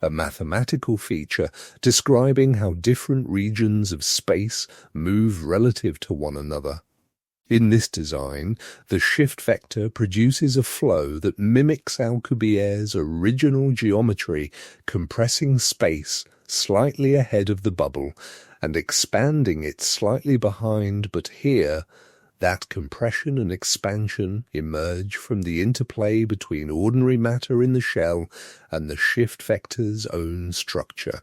a mathematical feature describing how different regions of space move relative to one another. In this design, the shift vector produces a flow that mimics Alcubierre's original geometry, compressing space slightly ahead of the bubble and expanding it slightly behind, but here, that compression and expansion emerge from the interplay between ordinary matter in the shell and the shift vector's own structure.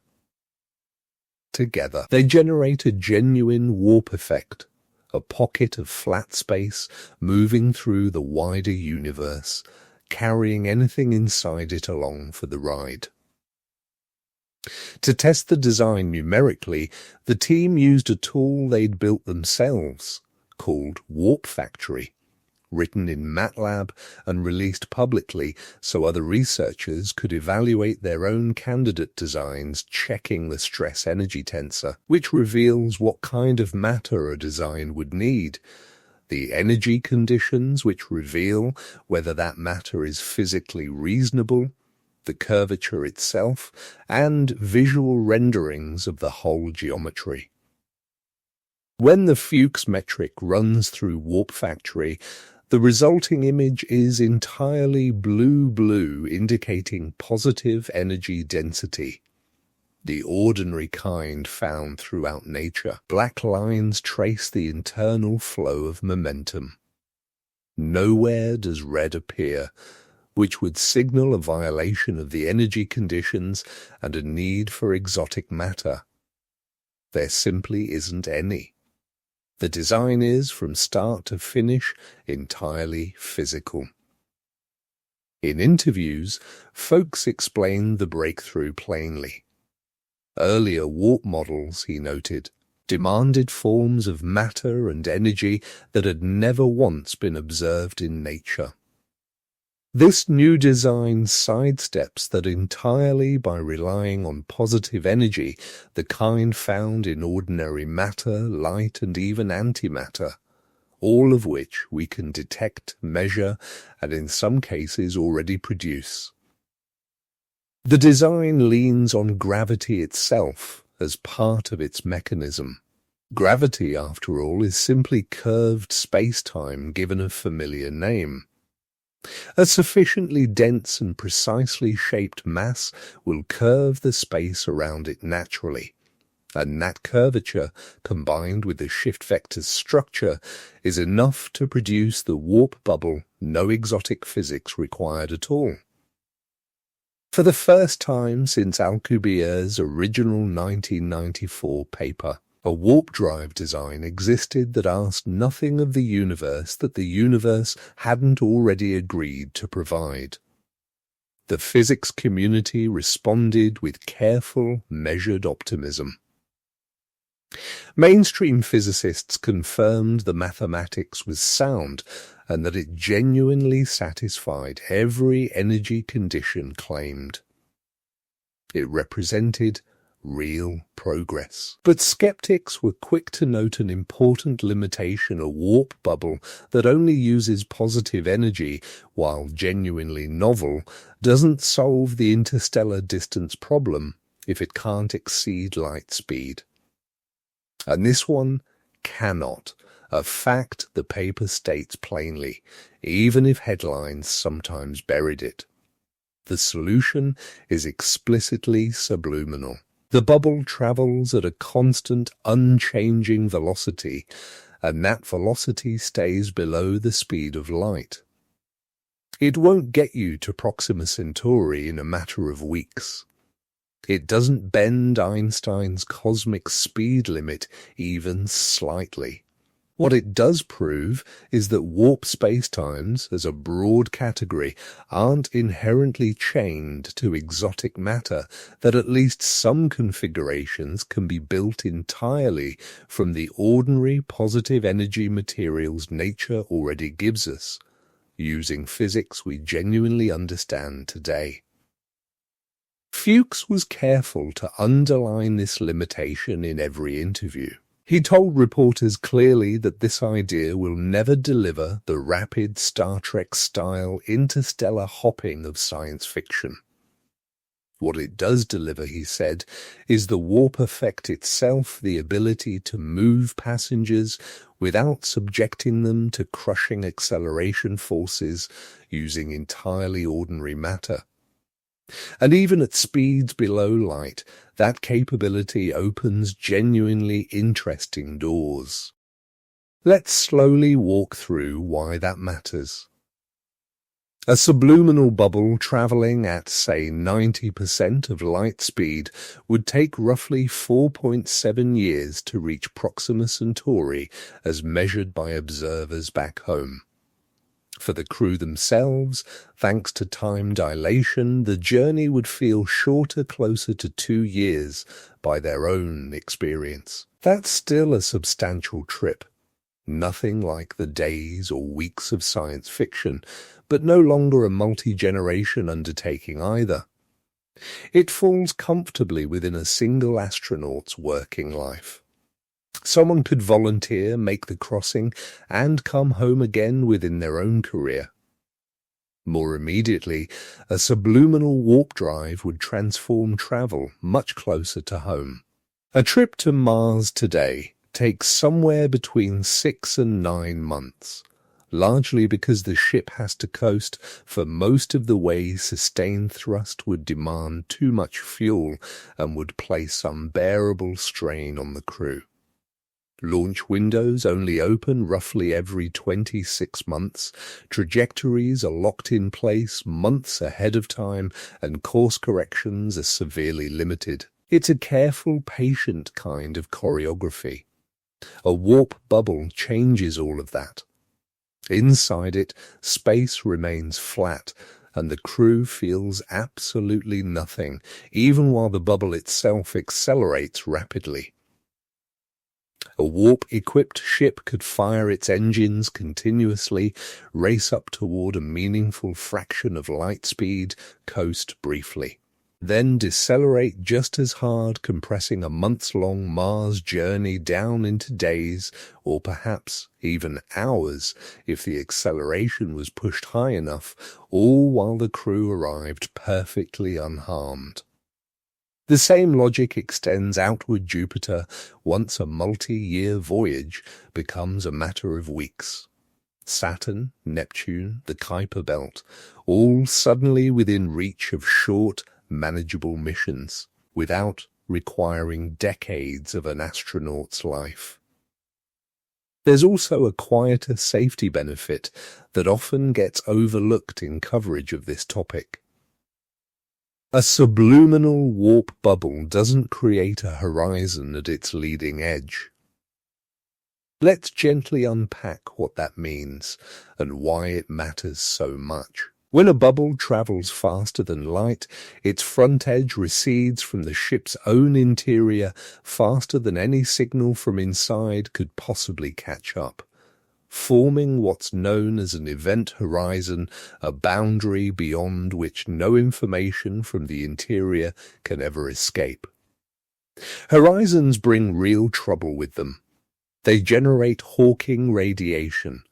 Together, they generate a genuine warp effect, a pocket of flat space moving through the wider universe, carrying anything inside it along for the ride. To test the design numerically, the team used a tool they'd built themselves, called Warp Factory, written in MATLAB and released publicly so other researchers could evaluate their own candidate designs, checking the stress-energy tensor, which reveals what kind of matter a design would need, the energy conditions which reveal whether that matter is physically reasonable, the curvature itself, and visual renderings of the whole geometry. When the Fuchs metric runs through Warp Factory, the resulting image is entirely blue-blue, indicating positive energy density, the ordinary kind found throughout nature. Black lines trace the internal flow of momentum. Nowhere does red appear, which would signal a violation of the energy conditions and a need for exotic matter. There simply isn't any. The design is, from start to finish, entirely physical. In interviews, folks explained the breakthrough plainly. Earlier warp models, he noted, demanded forms of matter and energy that had never once been observed in nature. This new design sidesteps that entirely by relying on positive energy, the kind found in ordinary matter, light, and even antimatter, all of which we can detect, measure, and in some cases already produce. The design leans on gravity itself as part of its mechanism. Gravity, after all, is simply curved spacetime given a familiar name. A sufficiently dense and precisely shaped mass will curve the space around it naturally, and that curvature, combined with the shift vector's structure, is enough to produce the warp bubble no exotic physics required at all. For the first time since Alcubierre's original 1994 paper, a warp drive design existed that asked nothing of the universe that the universe hadn't already agreed to provide. The physics community responded with careful, measured optimism. Mainstream physicists confirmed the mathematics was sound and that it genuinely satisfied every energy condition claimed. It represented real progress. But skeptics were quick to note an important limitation: a warp bubble that only uses positive energy, while genuinely novel, doesn't solve the interstellar distance problem if it can't exceed light speed. And this one cannot, a fact the paper states plainly, even if headlines sometimes buried it. The solution is explicitly subliminal. The bubble travels at a constant, unchanging velocity, and that velocity stays below the speed of light. It won't get you to Proxima Centauri in a matter of weeks. It doesn't bend Einstein's cosmic speed limit even slightly. What it does prove is that warp spacetimes, as a broad category, aren't inherently chained to exotic matter, that at least some configurations can be built entirely from the ordinary positive energy materials nature already gives us, using physics we genuinely understand today. Fuchs was careful to underline this limitation in every interview. He told reporters clearly that this idea will never deliver the rapid Star Trek-style interstellar hopping of science fiction. What it does deliver, he said, is the warp effect itself, the ability to move passengers without subjecting them to crushing acceleration forces using entirely ordinary matter. And even at speeds below light, that capability opens genuinely interesting doors. Let's slowly walk through why that matters. A subliminal bubble travelling at, say, 90% of light speed would take roughly 4.7 years to reach Proxima Centauri as measured by observers back home. For the crew themselves, thanks to time dilation, the journey would feel shorter, closer to 2 years by their own experience. That's still a substantial trip. Nothing like the days or weeks of science fiction, but no longer a multi-generation undertaking either. It falls comfortably within a single astronaut's working life. Someone could volunteer, make the crossing, and come home again within their own career. More immediately, a subliminal warp drive would transform travel much closer to home. A trip to Mars today takes somewhere between 6 and 9 months, largely because the ship has to coast for most of the way sustained thrust would demand too much fuel and would place unbearable strain on the crew. Launch windows only open roughly every 26 months, trajectories are locked in place months ahead of time, and course corrections are severely limited. It's a careful, patient kind of choreography. A warp bubble changes all of that. Inside it, space remains flat, and the crew feels absolutely nothing, even while the bubble itself accelerates rapidly. A warp-equipped ship could fire its engines continuously, race up toward a meaningful fraction of light speed, coast briefly, then decelerate just as hard, compressing a months-long Mars journey down into days, or perhaps even hours, if the acceleration was pushed high enough, all while the crew arrived perfectly unharmed. The same logic extends outward Jupiter once a multi-year voyage becomes a matter of weeks. Saturn, Neptune, the Kuiper Belt, all suddenly within reach of short, manageable missions, without requiring decades of an astronaut's life. There's also a quieter safety benefit that often gets overlooked in coverage of this topic. A subliminal warp bubble doesn't create a horizon at its leading edge. Let's gently unpack what that means and why it matters so much. When a bubble travels faster than light, its front edge recedes from the ship's own interior faster than any signal from inside could possibly catch up, forming what's known as an event horizon, a boundary beyond which no information from the interior can ever escape. Horizons bring real trouble with them. They generate Hawking radiation,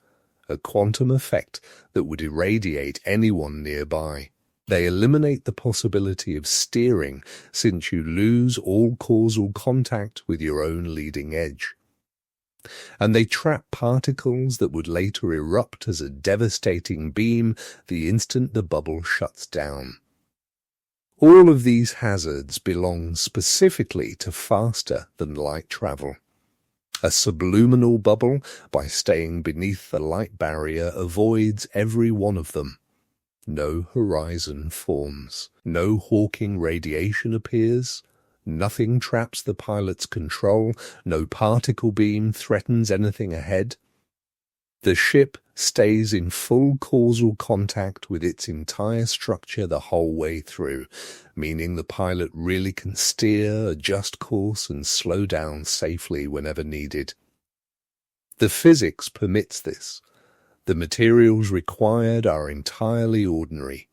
a quantum effect that would irradiate anyone nearby. They eliminate the possibility of steering, since you lose all causal contact with your own leading edge. And they trap particles that would later erupt as a devastating beam the instant the bubble shuts down. All of these hazards belong specifically to faster than light travel. A subliminal bubble, by staying beneath the light barrier, avoids every one of them. No horizon forms, no Hawking radiation appears, Nothing traps the pilot's control, no particle beam threatens anything ahead. The ship stays in full causal contact with its entire structure the whole way through, meaning the pilot really can steer, adjust course, and slow down safely whenever needed. The physics permits this. The materials required are entirely ordinary.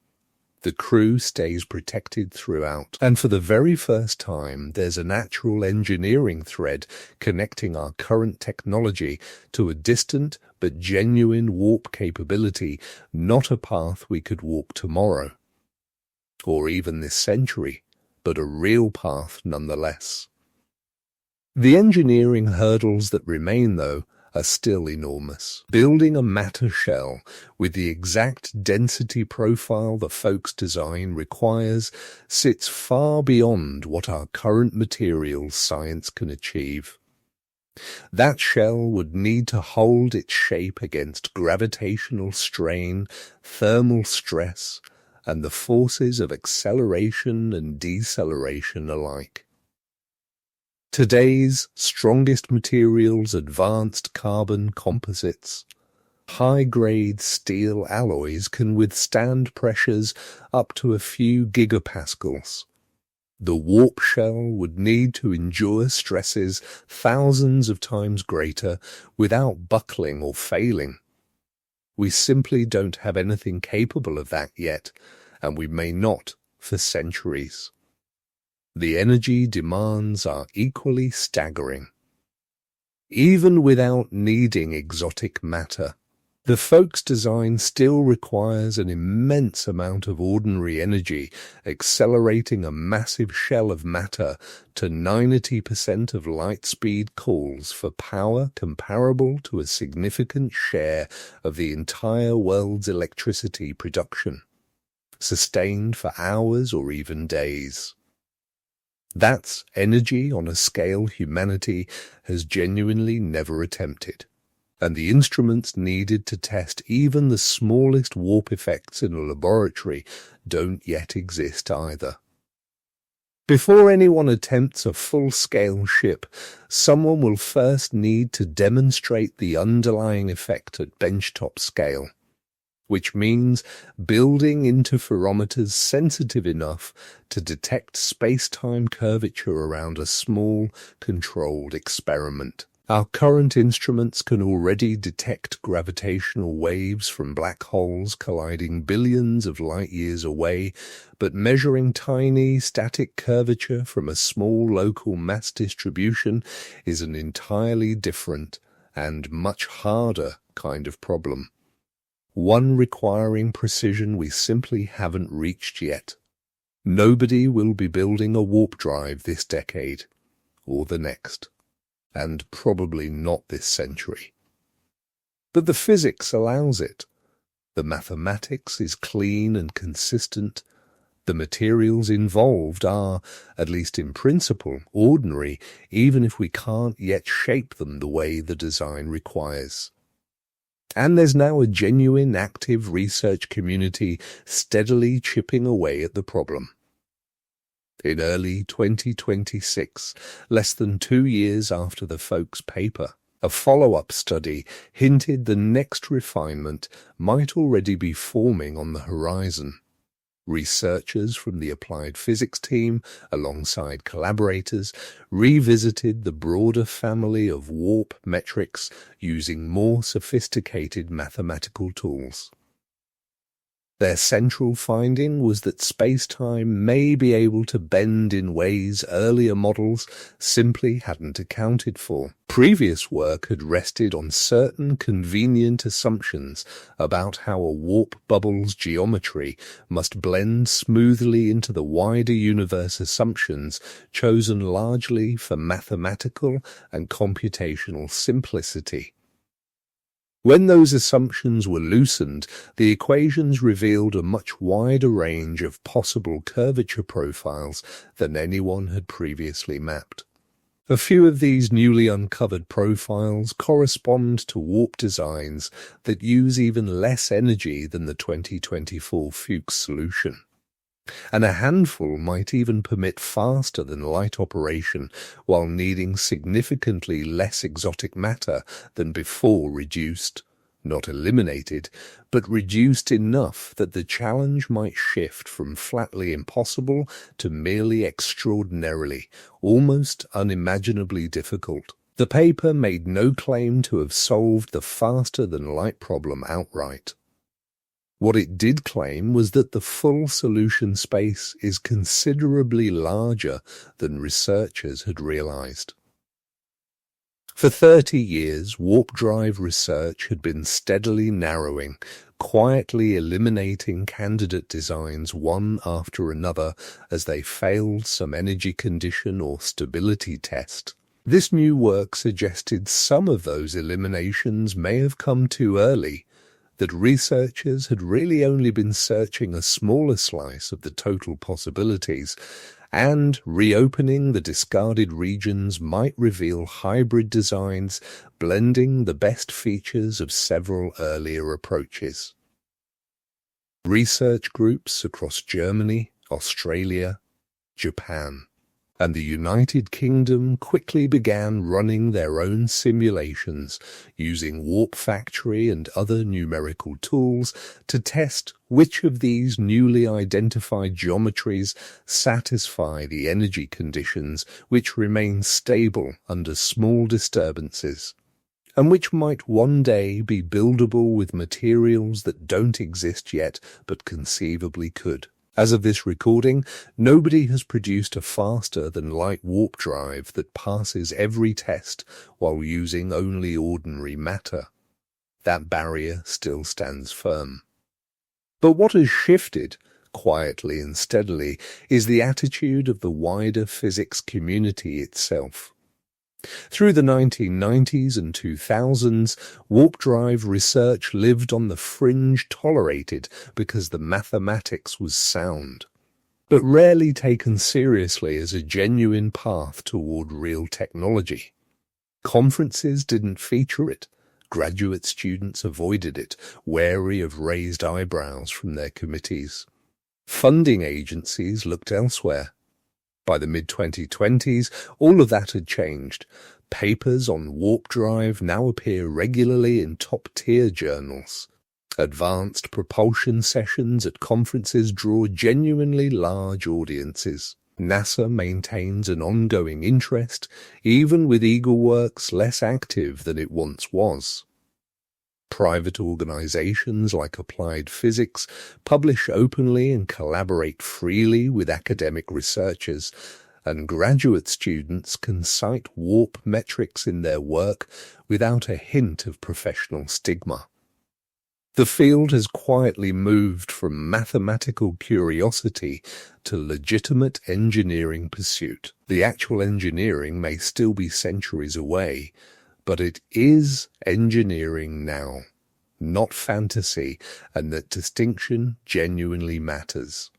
The crew stays protected throughout, and for the very first time there's a natural engineering thread connecting our current technology to a distant but genuine warp capability, not a path we could walk tomorrow, or even this century, but a real path nonetheless. The engineering hurdles that remain, though, are still enormous. Building a matter shell with the exact density profile the Folks design requires sits far beyond what our current materials science can achieve. That shell would need to hold its shape against gravitational strain, thermal stress, and the forces of acceleration and deceleration alike. Today's strongest materials, advanced carbon composites, high-grade steel alloys can withstand pressures up to a few gigapascals. The warp shell would need to endure stresses thousands of times greater without buckling or failing. We simply don't have anything capable of that yet, and we may not for centuries. The energy demands are equally staggering. Even without needing exotic matter, the Folks design still requires an immense amount of ordinary energy, accelerating a massive shell of matter to 90% of light speed calls for power comparable to a significant share of the entire world's electricity production, sustained for hours or even days. That's energy on a scale humanity has genuinely never attempted, and the instruments needed to test even the smallest warp effects in a laboratory don't yet exist either. Before anyone attempts a full-scale ship, someone will first need to demonstrate the underlying effect at benchtop scale, which means building interferometers sensitive enough to detect space-time curvature around a small, controlled experiment. Our current instruments can already detect gravitational waves from black holes colliding billions of light-years away, but measuring tiny, static curvature from a small local mass distribution is an entirely different and much harder kind of problem. One requiring precision we simply haven't reached yet. Nobody will be building a warp drive this decade, or the next, and probably not this century. But the physics allows it. The mathematics is clean and consistent. The materials involved are, at least in principle, ordinary, even if we can't yet shape them the way the design requires. And there's now a genuine, active research community steadily chipping away at the problem. In early 2026, less than 2 years after the Folks paper, a follow-up study hinted the next refinement might already be forming on the horizon. Researchers from the applied physics team, alongside collaborators, revisited the broader family of warp metrics using more sophisticated mathematical tools. Their central finding was that space-time may be able to bend in ways earlier models simply hadn't accounted for. Previous work had rested on certain convenient assumptions about how a warp bubble's geometry must blend smoothly into the wider universe, assumptions chosen largely for mathematical and computational simplicity. When those assumptions were loosened, the equations revealed a much wider range of possible curvature profiles than anyone had previously mapped. A few of these newly uncovered profiles correspond to warp designs that use even less energy than the 2024 Fuchs solution. And a handful might even permit faster-than-light operation while needing significantly less exotic matter than before, reduced, not eliminated, but reduced enough that the challenge might shift from flatly impossible to merely extraordinarily, almost unimaginably difficult. The paper made no claim to have solved the faster-than-light problem outright. What it did claim was that the full solution space is considerably larger than researchers had realized. For 30 years, warp drive research had been steadily narrowing, quietly eliminating candidate designs one after another as they failed some energy condition or stability test. This new work suggested some of those eliminations may have come too early, that researchers had really only been searching a smaller slice of the total possibilities, and reopening the discarded regions might reveal hybrid designs blending the best features of several earlier approaches. Research groups across Germany, Australia, Japan, and the United Kingdom quickly began running their own simulations using Warp Factory and other numerical tools to test which of these newly identified geometries satisfy the energy conditions which remain stable under small disturbances, and which might one day be buildable with materials that don't exist yet but conceivably could. As of this recording, nobody has produced a faster-than-light warp drive that passes every test while using only ordinary matter. That barrier still stands firm. But what has shifted, quietly and steadily, is the attitude of the wider physics community itself. Through the 1990s and 2000s, warp drive research lived on the fringe tolerated because the mathematics was sound, but rarely taken seriously as a genuine path toward real technology. Conferences didn't feature it. Graduate students avoided it, wary of raised eyebrows from their committees. Funding agencies looked elsewhere. By the mid-2020s, all of that had changed. Papers on warp drive now appear regularly in top-tier journals. Advanced propulsion sessions at conferences draw genuinely large audiences. NASA maintains an ongoing interest, even with eagleworks less active than it once was. Private organizations like Applied Physics publish openly and collaborate freely with academic researchers, and graduate students can cite warp metrics in their work without a hint of professional stigma. The field has quietly moved from mathematical curiosity to legitimate engineering pursuit. The actual engineering may still be centuries away, but it is engineering now, not fantasy, and that distinction genuinely matters.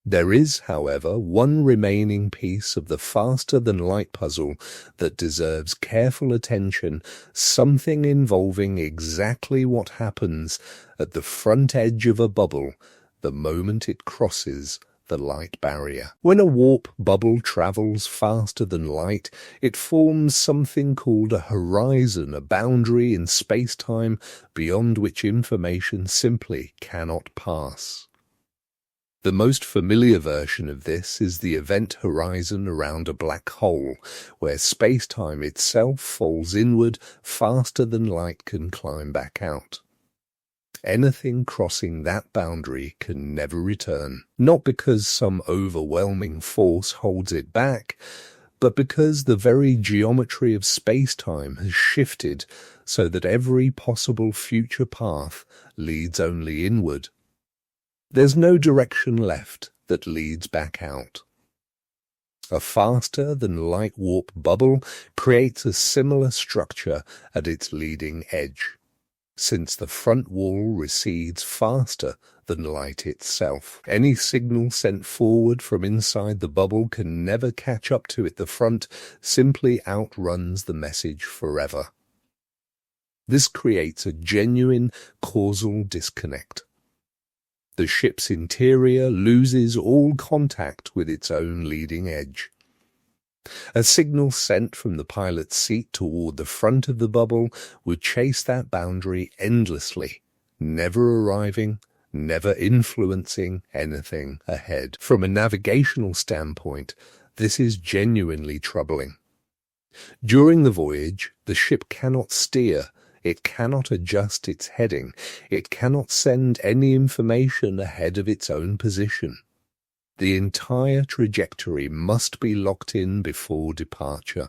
There is, however, one remaining piece of the faster-than-light puzzle that deserves careful attention, something involving exactly what happens at the front edge of a bubble the moment it crosses the light barrier. When a warp bubble travels faster than light, it forms something called a horizon, a boundary in space-time beyond which information simply cannot pass. The most familiar version of this is the event horizon around a black hole, where space-time itself falls inward faster than light can climb back out. Anything crossing that boundary can never return, not because some overwhelming force holds it back, but because the very geometry of space-time has shifted so that every possible future path leads only inward. There's no direction left that leads back out. A faster-than-light warp bubble creates a similar structure at its leading edge, since the front wall recedes faster than light itself. Any signal sent forward from inside the bubble can never catch up to it. The front simply outruns the message forever. This creates a genuine causal disconnect. The ship's interior loses all contact with its own leading edge. A signal sent from the pilot's seat toward the front of the bubble would chase that boundary endlessly, never arriving, never influencing anything ahead. From a navigational standpoint, this is genuinely troubling. During the voyage, the ship cannot steer, it cannot adjust its heading, it cannot send any information ahead of its own position. The entire trajectory must be locked in before departure.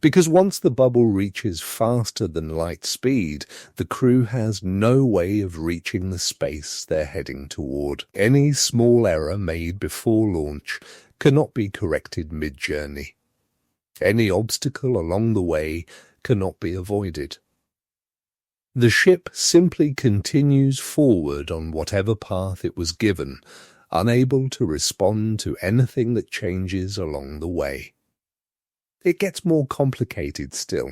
Because once the bubble reaches faster than light speed, the crew has no way of reaching the space they're heading toward. Any small error made before launch cannot be corrected mid-journey. Any obstacle along the way cannot be avoided. The ship simply continues forward on whatever path it was given, unable to respond to anything that changes along the way. It gets more complicated still.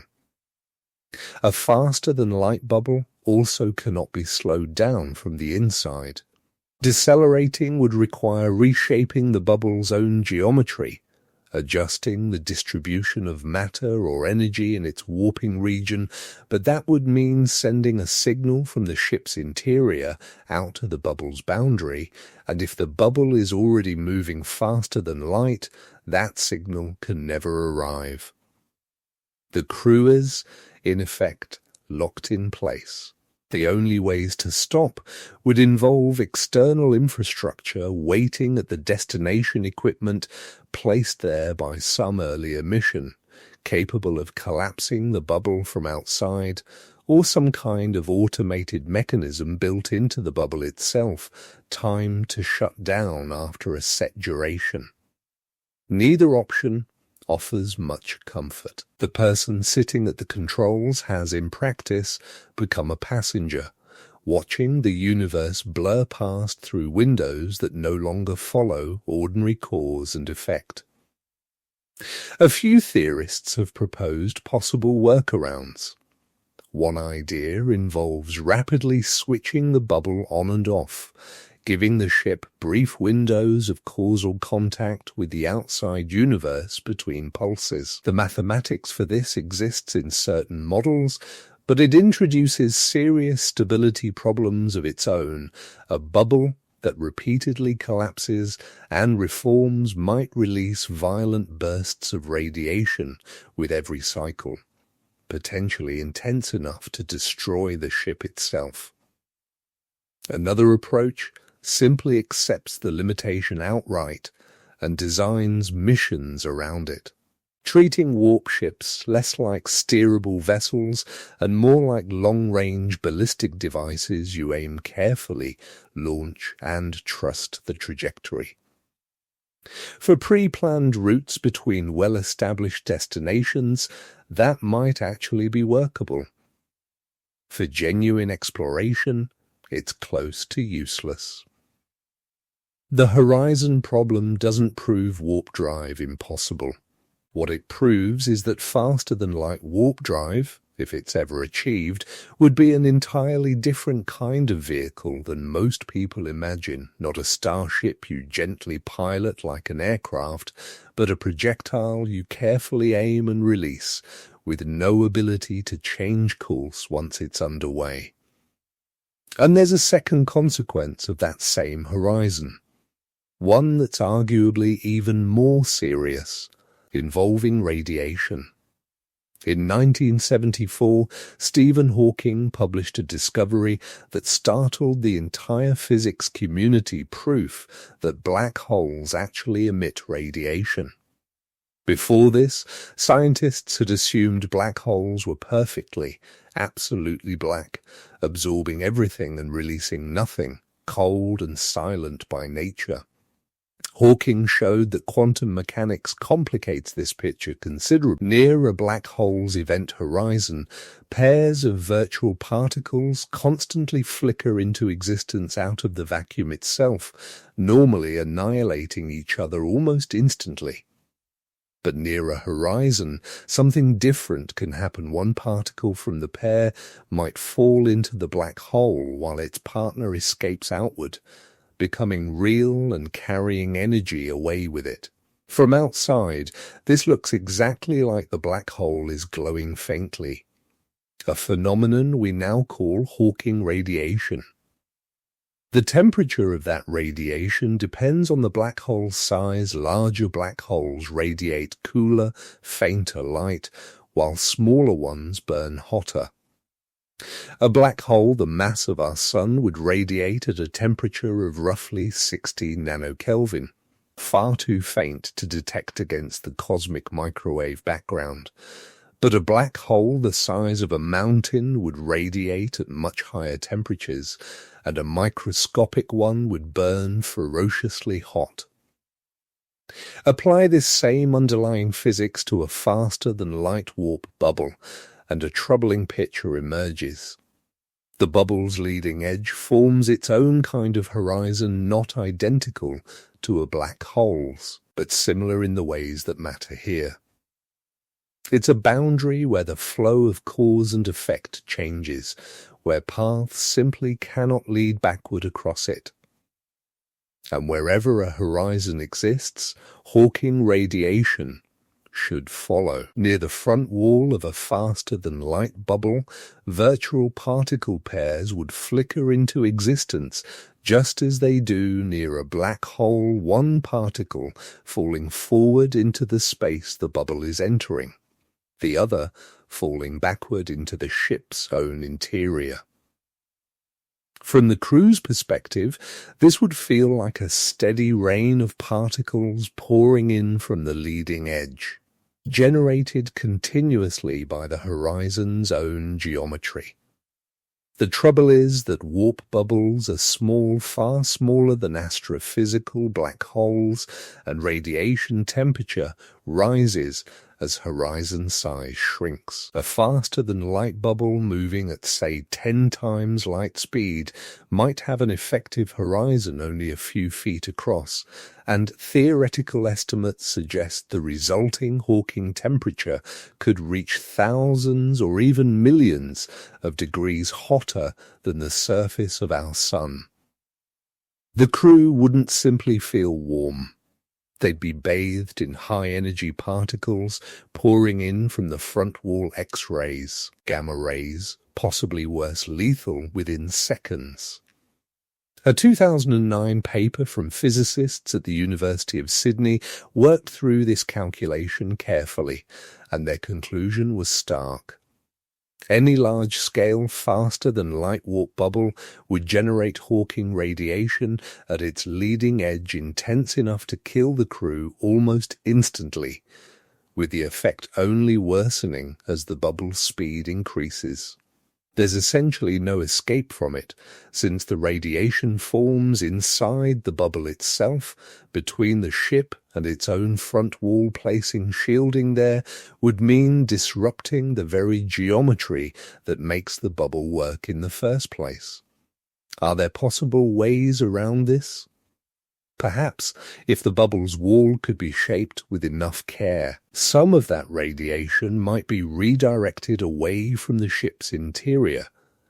A faster-than-light bubble also cannot be slowed down from the inside. Decelerating would require reshaping the bubble's own geometry, adjusting the distribution of matter or energy in its warping region, but that would mean sending a signal from the ship's interior out to the bubble's boundary, and if the bubble is already moving faster than light, that signal can never arrive. The crew is, in effect, locked in place. The only ways to stop would involve external infrastructure waiting at the destination equipment placed there by some earlier mission, capable of collapsing the bubble from outside, or some kind of automated mechanism built into the bubble itself, timed to shut down after a set duration. Neither option offers much comfort. The person sitting at the controls has, in practice, become a passenger, watching the universe blur past through windows that no longer follow ordinary cause and effect. A few theorists have proposed possible workarounds. One idea involves rapidly switching the bubble on and off, giving the ship brief windows of causal contact with the outside universe between pulses. The mathematics for this exists in certain models, but it introduces serious stability problems of its own. A bubble that repeatedly collapses and reforms might release violent bursts of radiation with every cycle, potentially intense enough to destroy the ship itself. Another approach simply accepts the limitation outright and designs missions around it, treating warp ships less like steerable vessels and more like long-range ballistic devices you aim carefully, launch, and trust the trajectory. For pre-planned routes between well-established destinations, that might actually be workable. For genuine exploration, it's close to useless. The horizon problem doesn't prove warp drive impossible. What it proves is that faster-than-light warp drive, if it's ever achieved, would be an entirely different kind of vehicle than most people imagine, not a starship you gently pilot like an aircraft, but a projectile you carefully aim and release, with no ability to change course once it's underway. And there's a second consequence of that same horizon. One that's arguably even more serious, involving radiation. In 1974, Stephen Hawking published a discovery that startled the entire physics community, proof that black holes actually emit radiation. Before this, scientists had assumed black holes were perfectly, absolutely black, absorbing everything and releasing nothing, cold and silent by nature. Hawking showed that quantum mechanics complicates this picture considerably. Near a black hole's event horizon, pairs of virtual particles constantly flicker into existence out of the vacuum itself, normally annihilating each other almost instantly. But near a horizon, something different can happen. One particle from the pair might fall into the black hole while its partner escapes outward, becoming real and carrying energy away with it. From outside, this looks exactly like the black hole is glowing faintly, a phenomenon we now call Hawking radiation. The temperature of that radiation depends on the black hole's size. Larger black holes radiate cooler, fainter light, while smaller ones burn hotter. A black hole the mass of our Sun would radiate at a temperature of roughly 60 nanokelvin, far too faint to detect against the cosmic microwave background. But a black hole the size of a mountain would radiate at much higher temperatures, and a microscopic one would burn ferociously hot. Apply this same underlying physics to a faster-than-light warp bubble, and a troubling picture emerges. The bubble's leading edge forms its own kind of horizon, not identical to a black hole's, but similar in the ways that matter here. It's a boundary where the flow of cause and effect changes, where paths simply cannot lead backward across it. And wherever a horizon exists, Hawking radiation should follow. Near the front wall of a faster-than-light bubble, virtual particle pairs would flicker into existence, just as they do near a black hole, one particle falling forward into the space the bubble is entering, the other falling backward into the ship's own interior. From the crew's perspective, this would feel like a steady rain of particles pouring in from the leading edge, generated continuously by the horizon's own geometry. The trouble is that warp bubbles are small, far smaller than astrophysical black holes, and radiation temperature rises as horizon size shrinks. A faster-than-light bubble moving at, say, 10 times light speed might have an effective horizon only a few feet across, and theoretical estimates suggest the resulting Hawking temperature could reach thousands or even millions of degrees hotter than the surface of our Sun. The crew wouldn't simply feel warm. They'd be bathed in high-energy particles pouring in from the front wall X-rays, gamma rays, possibly worse, lethal within seconds. A 2009 paper from physicists at the University of Sydney worked through this calculation carefully, and their conclusion was stark. Any large-scale, faster-than-light warp bubble would generate Hawking radiation at its leading edge intense enough to kill the crew almost instantly, with the effect only worsening as the bubble's speed increases. There's essentially no escape from it, since the radiation forms inside the bubble itself, between the ship and its own front wall. Placing shielding there would mean disrupting the very geometry that makes the bubble work in the first place. Are there possible ways around this? Perhaps, if the bubble's wall could be shaped with enough care, some of that radiation might be redirected away from the ship's interior,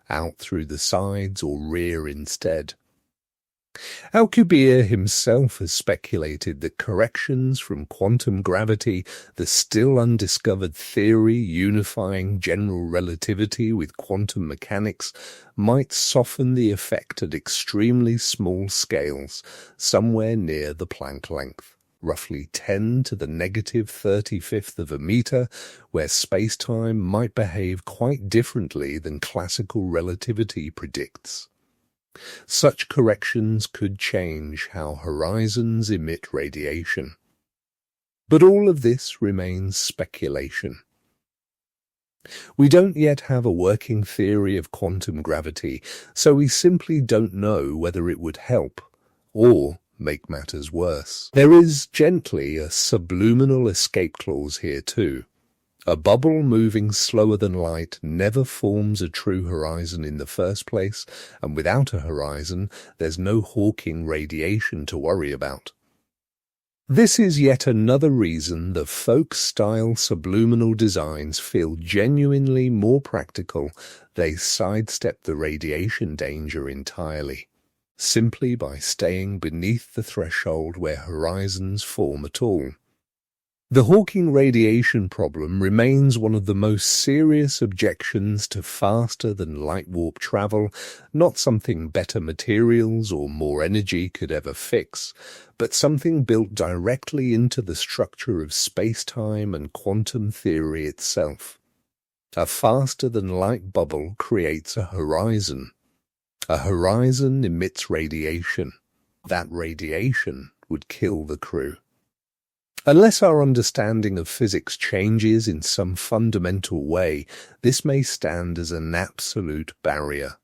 out through the sides or rear instead. Alcubierre himself has speculated that corrections from quantum gravity, the still undiscovered theory unifying general relativity with quantum mechanics, might soften the effect at extremely small scales, somewhere near the Planck length, roughly 10 to the negative 35th of a meter, where spacetime might behave quite differently than classical relativity predicts. Such corrections could change how horizons emit radiation. But all of this remains speculation. We don't yet have a working theory of quantum gravity, so we simply don't know whether it would help or make matters worse. There is gently a subliminal escape clause here too. A bubble moving slower than light never forms a true horizon in the first place, and without a horizon, there's no Hawking radiation to worry about. This is yet another reason the folk-style subliminal designs feel genuinely more practical. They sidestep the radiation danger entirely, simply by staying beneath the threshold where horizons form at all. The Hawking radiation problem remains one of the most serious objections to faster-than-light warp travel, not something better materials or more energy could ever fix, but something built directly into the structure of space-time and quantum theory itself. A faster-than-light bubble creates a horizon. A horizon emits radiation. That radiation would kill the crew. Unless our understanding of physics changes in some fundamental way, this may stand as an absolute barrier.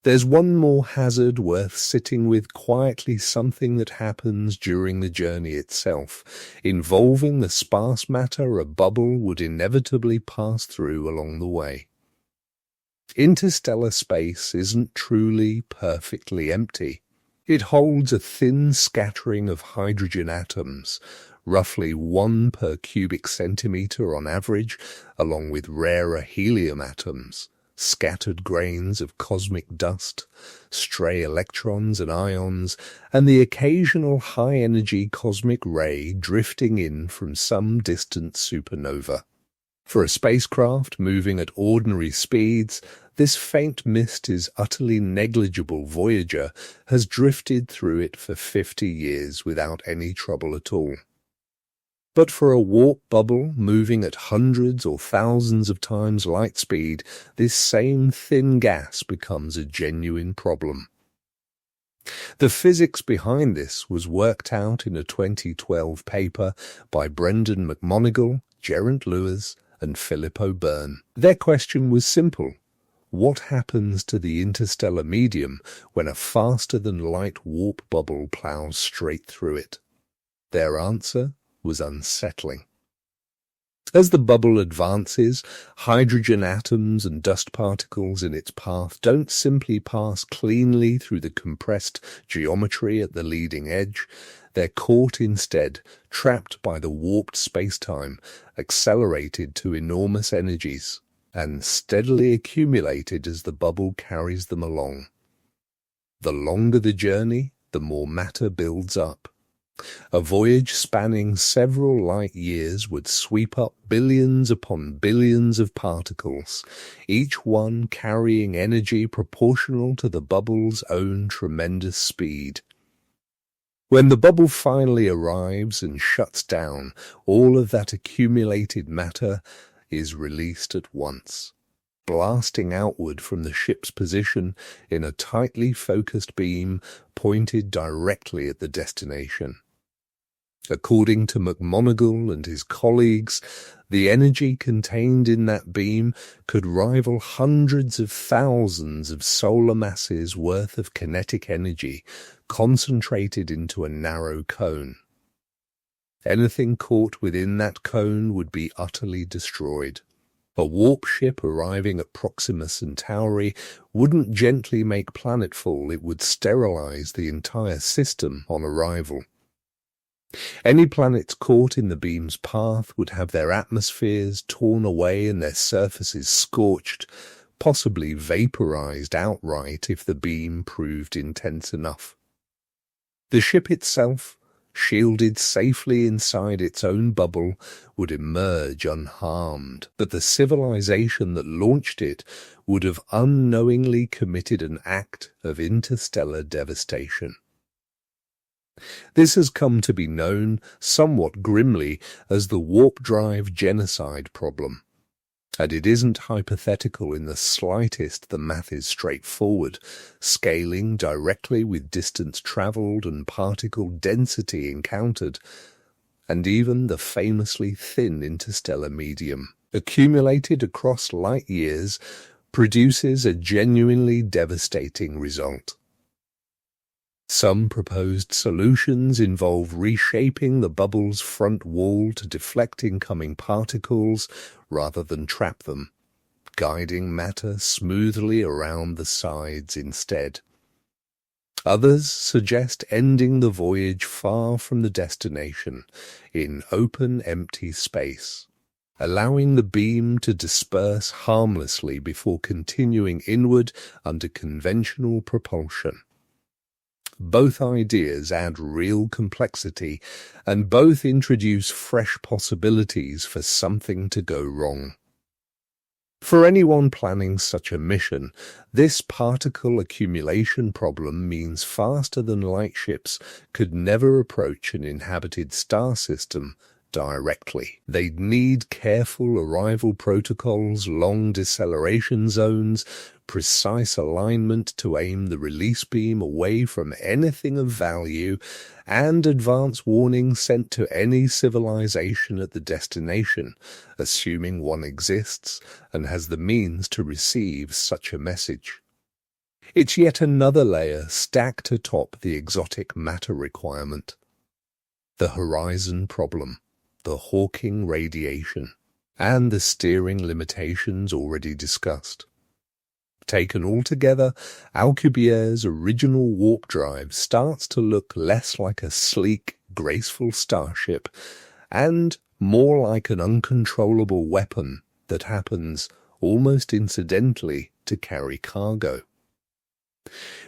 There's one more hazard worth sitting with quietly, something that happens during the journey itself, involving the sparse matter a bubble would inevitably pass through along the way. Interstellar space isn't truly perfectly empty. It holds a thin scattering of hydrogen atoms, roughly 1 per cubic centimeter on average, along with rarer helium atoms, scattered grains of cosmic dust, stray electrons and ions, and the occasional high-energy cosmic ray drifting in from some distant supernova. For a spacecraft moving at ordinary speeds, this faint mist is utterly negligible. Voyager has drifted through it for 50 years without any trouble at all. But for a warp bubble moving at hundreds or thousands of times light speed, this same thin gas becomes a genuine problem. The physics behind this was worked out in a 2012 paper by Brendan McMonigal, Geraint Lewis, and Philip O'Byrne. Their question was simple. What happens to the interstellar medium when a faster-than-light warp bubble plows straight through it? Their answer was unsettling. As the bubble advances, hydrogen atoms and dust particles in its path don't simply pass cleanly through the compressed geometry at the leading edge. They're caught instead, trapped by the warped spacetime, accelerated to enormous energies, and steadily accumulated as the bubble carries them along. The longer the journey, the more matter builds up. A voyage spanning several light years would sweep up billions upon billions of particles, each one carrying energy proportional to the bubble's own tremendous speed. When the bubble finally arrives and shuts down, all of that accumulated matter is released at once, blasting outward from the ship's position in a tightly focused beam pointed directly at the destination. According to McMonigal and his colleagues, the energy contained in that beam could rival hundreds of thousands of solar masses worth of kinetic energy concentrated into a narrow cone. Anything caught within that cone would be utterly destroyed. A warp ship arriving at Proxima Centauri wouldn't gently make planetfall, it would sterilize the entire system on arrival. Any planets caught in the beam's path would have their atmospheres torn away and their surfaces scorched, possibly vaporized outright if the beam proved intense enough. The ship itself, shielded safely inside its own bubble, would emerge unharmed, but the civilization that launched it would have unknowingly committed an act of interstellar devastation. This has come to be known somewhat grimly as the warp drive genocide problem. And it isn't hypothetical in the slightest. The math is straightforward, scaling directly with distance travelled and particle density encountered, and even the famously thin interstellar medium, accumulated across light years, produces a genuinely devastating result. Some proposed solutions involve reshaping the bubble's front wall to deflect incoming particles rather than trap them, guiding matter smoothly around the sides instead. Others suggest ending the voyage far from the destination, in open, empty space, allowing the beam to disperse harmlessly before continuing inward under conventional propulsion. Both ideas add real complexity, and both introduce fresh possibilities for something to go wrong. For anyone planning such a mission, this particle accumulation problem means faster-than-light ships could never approach an inhabited star system directly. They'd need careful arrival protocols, long deceleration zones, precise alignment to aim the release beam away from anything of value, and advance warnings sent to any civilization at the destination, assuming one exists and has the means to receive such a message. It's yet another layer stacked atop the exotic matter requirement. The horizon problem, the Hawking radiation, and the steering limitations already discussed. Taken all together, Alcubierre's original warp drive starts to look less like a sleek, graceful starship and more like an uncontrollable weapon that happens almost incidentally to carry cargo.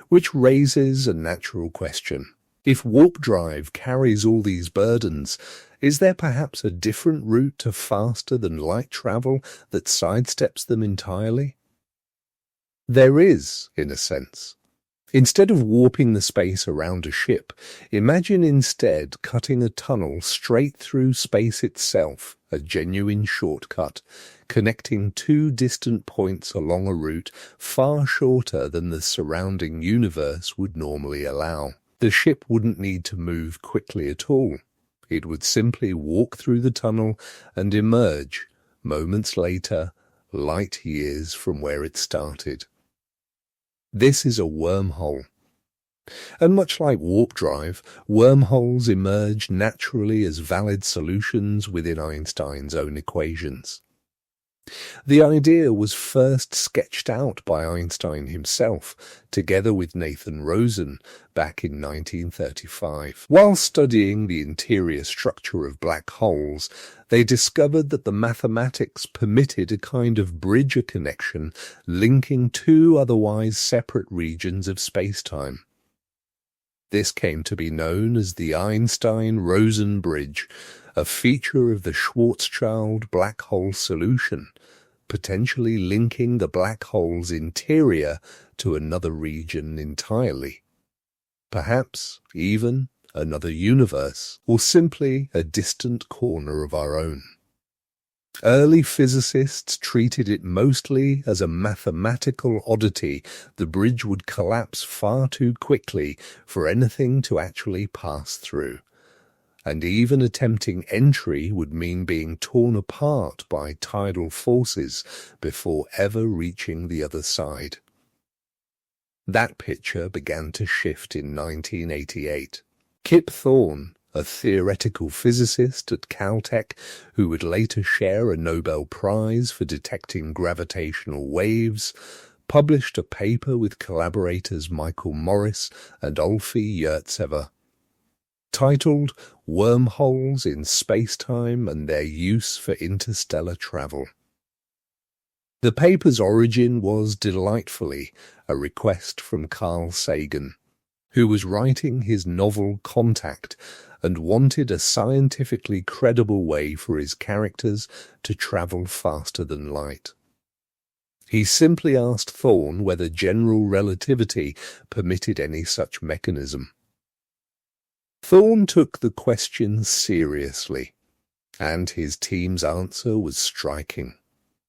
Which raises a natural question. If warp drive carries all these burdens, is there perhaps a different route to faster-than-light travel that sidesteps them entirely? There is, in a sense. Instead of warping the space around a ship, imagine instead cutting a tunnel straight through space itself, a genuine shortcut, connecting two distant points along a route far shorter than the surrounding universe would normally allow. The ship wouldn't need to move quickly at all. It would simply walk through the tunnel and emerge, moments later, light years from where it started. This is a wormhole. And much like warp drive, wormholes emerge naturally as valid solutions within Einstein's own equations. The idea was first sketched out by Einstein himself, together with Nathan Rosen, back in 1935. While studying the interior structure of black holes, they discovered that the mathematics permitted a kind of bridge connection linking two otherwise separate regions of spacetime. This came to be known as the Einstein-Rosen bridge, a feature of the Schwarzschild black hole solution, potentially linking the black hole's interior to another region entirely. Perhaps even another universe, or simply a distant corner of our own. Early physicists treated it mostly as a mathematical oddity. The bridge would collapse far too quickly for anything to actually pass through. And even attempting entry would mean being torn apart by tidal forces before ever reaching the other side. That picture began to shift in 1988. Kip Thorne, a theoretical physicist at Caltech who would later share a Nobel Prize for detecting gravitational waves, published a paper with collaborators Michael Morris and Olfi Yurtsever, titled Wormholes in Spacetime and Their Use for Interstellar Travel. The paper's origin was delightfully a request from Carl Sagan, who was writing his novel Contact and wanted a scientifically credible way for his characters to travel faster than light. He simply asked Thorne whether general relativity permitted any such mechanism. Thorne took the question seriously, and his team's answer was striking.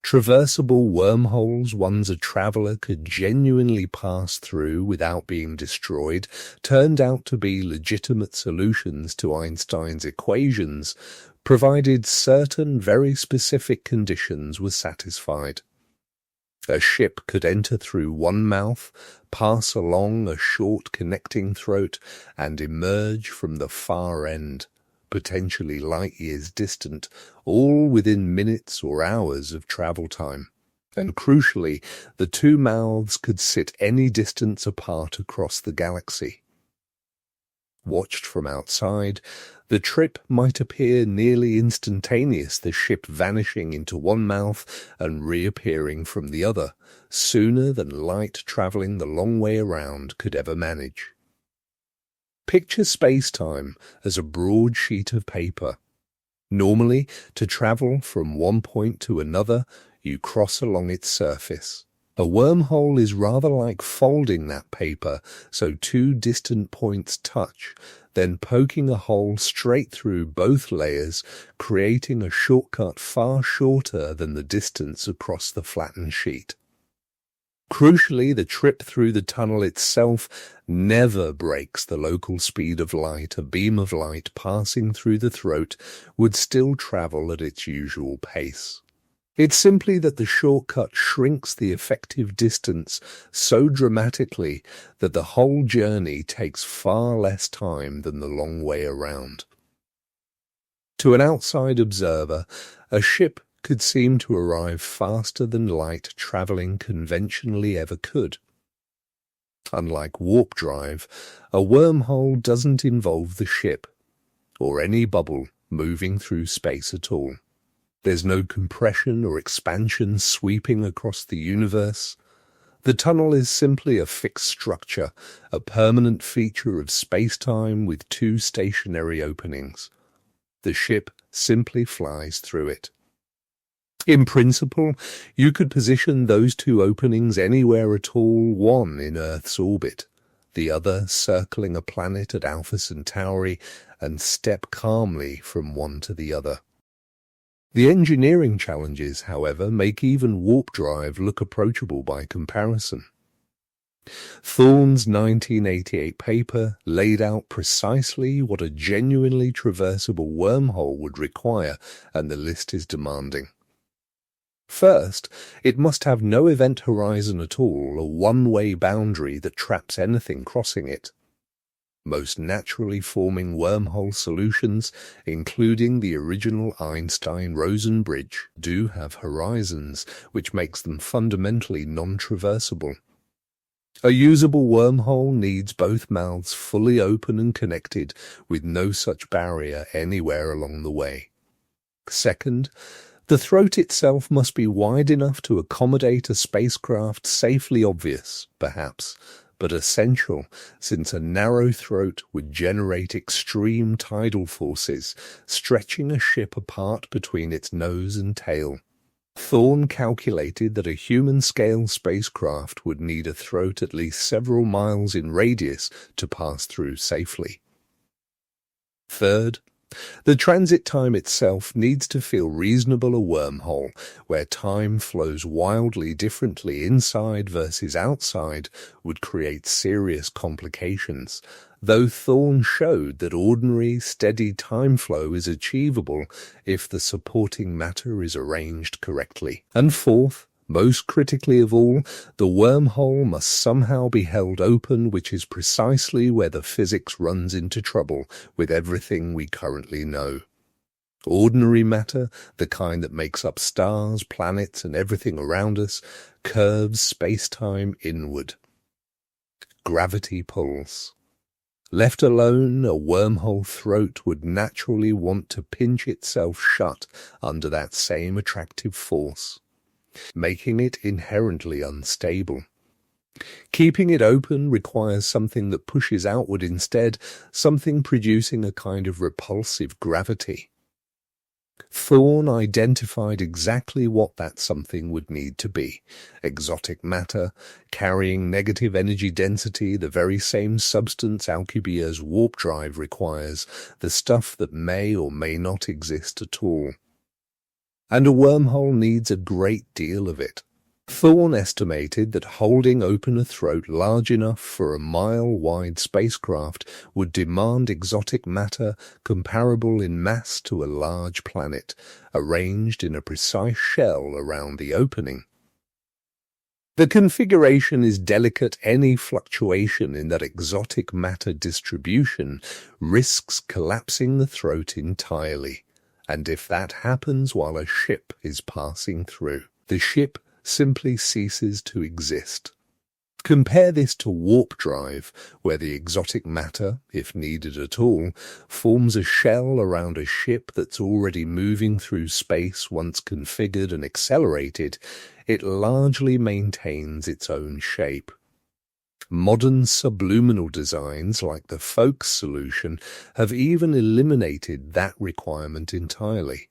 Traversable wormholes ones a traveller could genuinely pass through without being destroyed turned out to be legitimate solutions to Einstein's equations, provided certain very specific conditions were satisfied. A ship could enter through one mouth, pass along a short connecting throat, and emerge from the far end, potentially light years distant, all within minutes or hours of travel time. And crucially, the two mouths could sit any distance apart across the galaxy. Watched from outside, the trip might appear nearly instantaneous, the ship vanishing into one mouth and reappearing from the other, sooner than light travelling the long way around could ever manage. Picture space-time as a broad sheet of paper. Normally, to travel from one point to another, you cross along its surface. A wormhole is rather like folding that paper so two distant points touch, then poking a hole straight through both layers, creating a shortcut far shorter than the distance across the flattened sheet. Crucially, the trip through the tunnel itself never breaks the local speed of light. A beam of light passing through the throat would still travel at its usual pace. It's simply that the shortcut shrinks the effective distance so dramatically that the whole journey takes far less time than the long way around. To an outside observer, a ship could seem to arrive faster than light travelling conventionally ever could. Unlike warp drive, a wormhole doesn't involve the ship, or any bubble moving through space at all. There's no compression or expansion sweeping across the universe. The tunnel is simply a fixed structure, a permanent feature of space-time with two stationary openings. The ship simply flies through it. In principle, you could position those two openings anywhere at all, one in Earth's orbit, the other circling a planet at Alpha Centauri, and step calmly from one to the other. The engineering challenges, however, make even warp drive look approachable by comparison. Thorne's 1988 paper laid out precisely what a genuinely traversable wormhole would require, and the list is demanding. First, it must have no event horizon at all, a one-way boundary that traps anything crossing it. Most naturally forming wormhole solutions, including the original Einstein-Rosen bridge, do have horizons, which makes them fundamentally non-traversable. A usable wormhole needs both mouths fully open and connected, with no such barrier anywhere along the way. Second, the throat itself must be wide enough to accommodate a spacecraft safely obvious, perhaps, but essential, since a narrow throat would generate extreme tidal forces, stretching a ship apart between its nose and tail. Thorne calculated that a human-scale spacecraft would need a throat at least several miles in radius to pass through safely. Third, the transit time itself needs to feel reasonable. A wormhole, where time flows wildly differently inside versus outside, would create serious complications, though Thorne showed that ordinary, steady time flow is achievable if the supporting matter is arranged correctly. And fourth, most critically of all, the wormhole must somehow be held open, which is precisely where the physics runs into trouble with everything we currently know. Ordinary matter, the kind that makes up stars, planets, and everything around us, curves space-time inward. Gravity pulls. Left alone, a wormhole throat would naturally want to pinch itself shut under that same attractive force, making it inherently unstable. Keeping it open requires something that pushes outward instead, something producing a kind of repulsive gravity. Thorne identified exactly what that something would need to be: exotic matter, carrying negative energy density, the very same substance Alcubierre's warp drive requires, the stuff that may or may not exist at all. And a wormhole needs a great deal of it. Thorne estimated that holding open a throat large enough for a mile-wide spacecraft would demand exotic matter comparable in mass to a large planet, arranged in a precise shell around the opening. The configuration is delicate. Any fluctuation in that exotic matter distribution risks collapsing the throat entirely, and if that happens while a ship is passing through, the ship simply ceases to exist. Compare this to warp drive, where the exotic matter, if needed at all, forms a shell around a ship that's already moving through space. Once configured and accelerated, it largely maintains its own shape. Modern subluminal designs like the Folks solution have even eliminated that requirement entirely.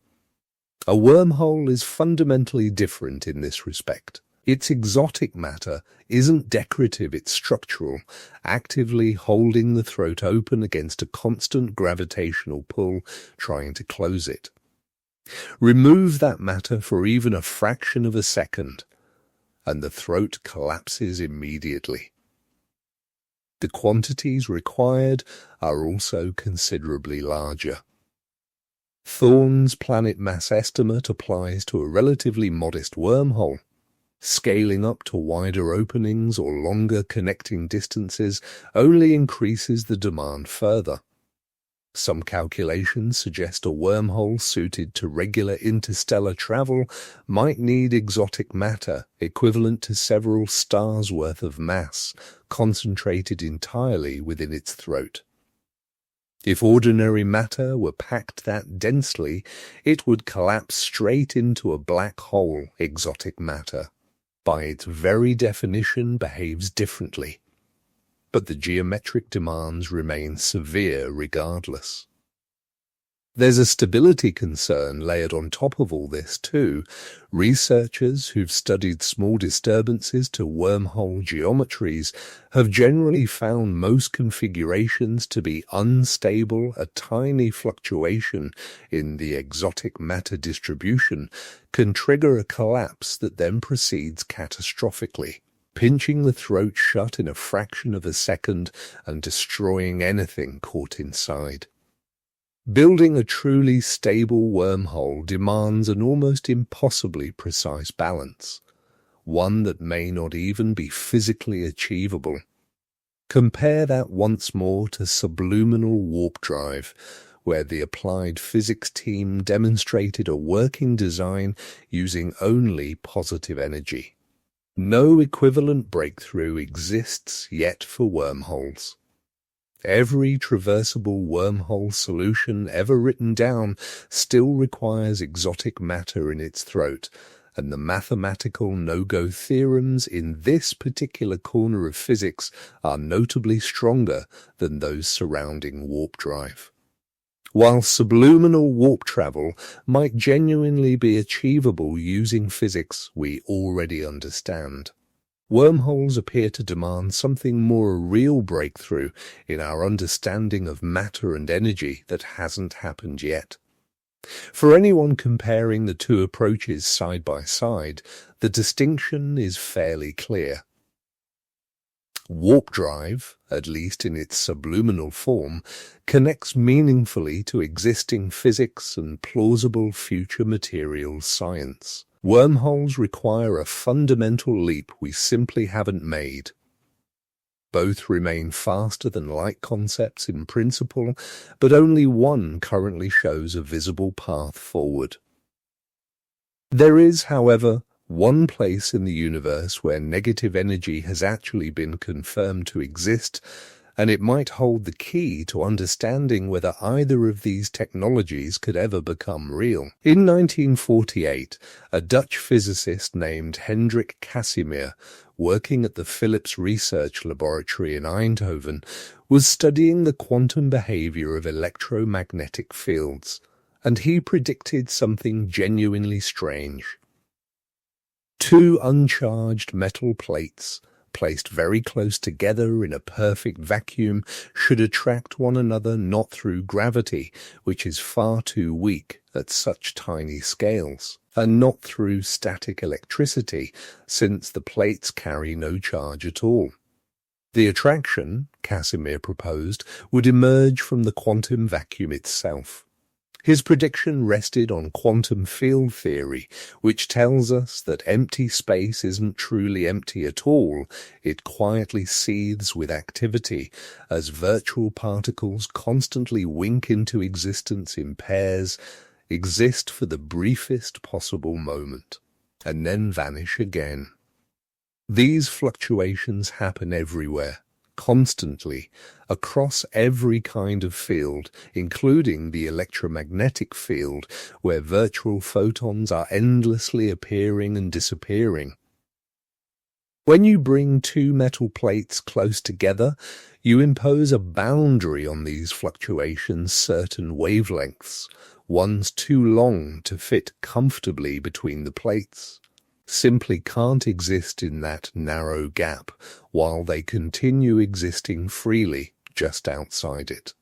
A wormhole is fundamentally different in this respect. Its exotic matter isn't decorative, it's structural, actively holding the throat open against a constant gravitational pull, trying to close it. Remove that matter for even a fraction of a second, and the throat collapses immediately. The quantities required are also considerably larger. Thorne's planet mass estimate applies to a relatively modest wormhole. Scaling up to wider openings or longer connecting distances only increases the demand further. Some calculations suggest a wormhole suited to regular interstellar travel might need exotic matter equivalent to several stars' worth of mass, concentrated entirely within its throat. If ordinary matter were packed that densely, it would collapse straight into a black hole. Exotic matter, by its very definition, behaves differently, but the geometric demands remain severe regardless. There's a stability concern layered on top of all this too. Researchers who've studied small disturbances to wormhole geometries have generally found most configurations to be unstable. A tiny fluctuation in the exotic matter distribution can trigger a collapse that then proceeds catastrophically, pinching the throat shut in a fraction of a second and destroying anything caught inside. Building a truly stable wormhole demands an almost impossibly precise balance, one that may not even be physically achievable. Compare that once more to subluminal warp drive, where the applied physics team demonstrated a working design using only positive energy. No equivalent breakthrough exists yet for wormholes. Every traversable wormhole solution ever written down still requires exotic matter in its throat, and the mathematical no-go theorems in this particular corner of physics are notably stronger than those surrounding warp drive. While subluminal warp travel might genuinely be achievable using physics we already understand, wormholes appear to demand something more, a real breakthrough in our understanding of matter and energy that hasn't happened yet. For anyone comparing the two approaches side by side, the distinction is fairly clear. Warp drive, at least in its subluminal form, connects meaningfully to existing physics and plausible future materials science. Wormholes require a fundamental leap we simply haven't made. Both remain faster than light concepts in principle, but only one currently shows a visible path forward. There is, however, one place in the universe where negative energy has actually been confirmed to exist, and it might hold the key to understanding whether either of these technologies could ever become real. In 1948, a Dutch physicist named Hendrik Casimir, working at the Philips Research Laboratory in Eindhoven, was studying the quantum behavior of electromagnetic fields, and he predicted something genuinely strange. Two uncharged metal plates, placed very close together in a perfect vacuum, should attract one another not through gravity, which is far too weak at such tiny scales, and not through static electricity, since the plates carry no charge at all. The attraction, Casimir proposed, would emerge from the quantum vacuum itself. His prediction rested on quantum field theory, which tells us that empty space isn't truly empty at all. It quietly seethes with activity as virtual particles constantly wink into existence in pairs, exist for the briefest possible moment. and then vanish again. These fluctuations happen everywhere, constantly, across every kind of field, including the electromagnetic field, where virtual photons are endlessly appearing and disappearing. When you bring two metal plates close together, you impose a boundary on these fluctuations' certain wavelengths. One's too long to fit comfortably between the plates simply can't exist in that narrow gap, while they continue existing freely just outside it.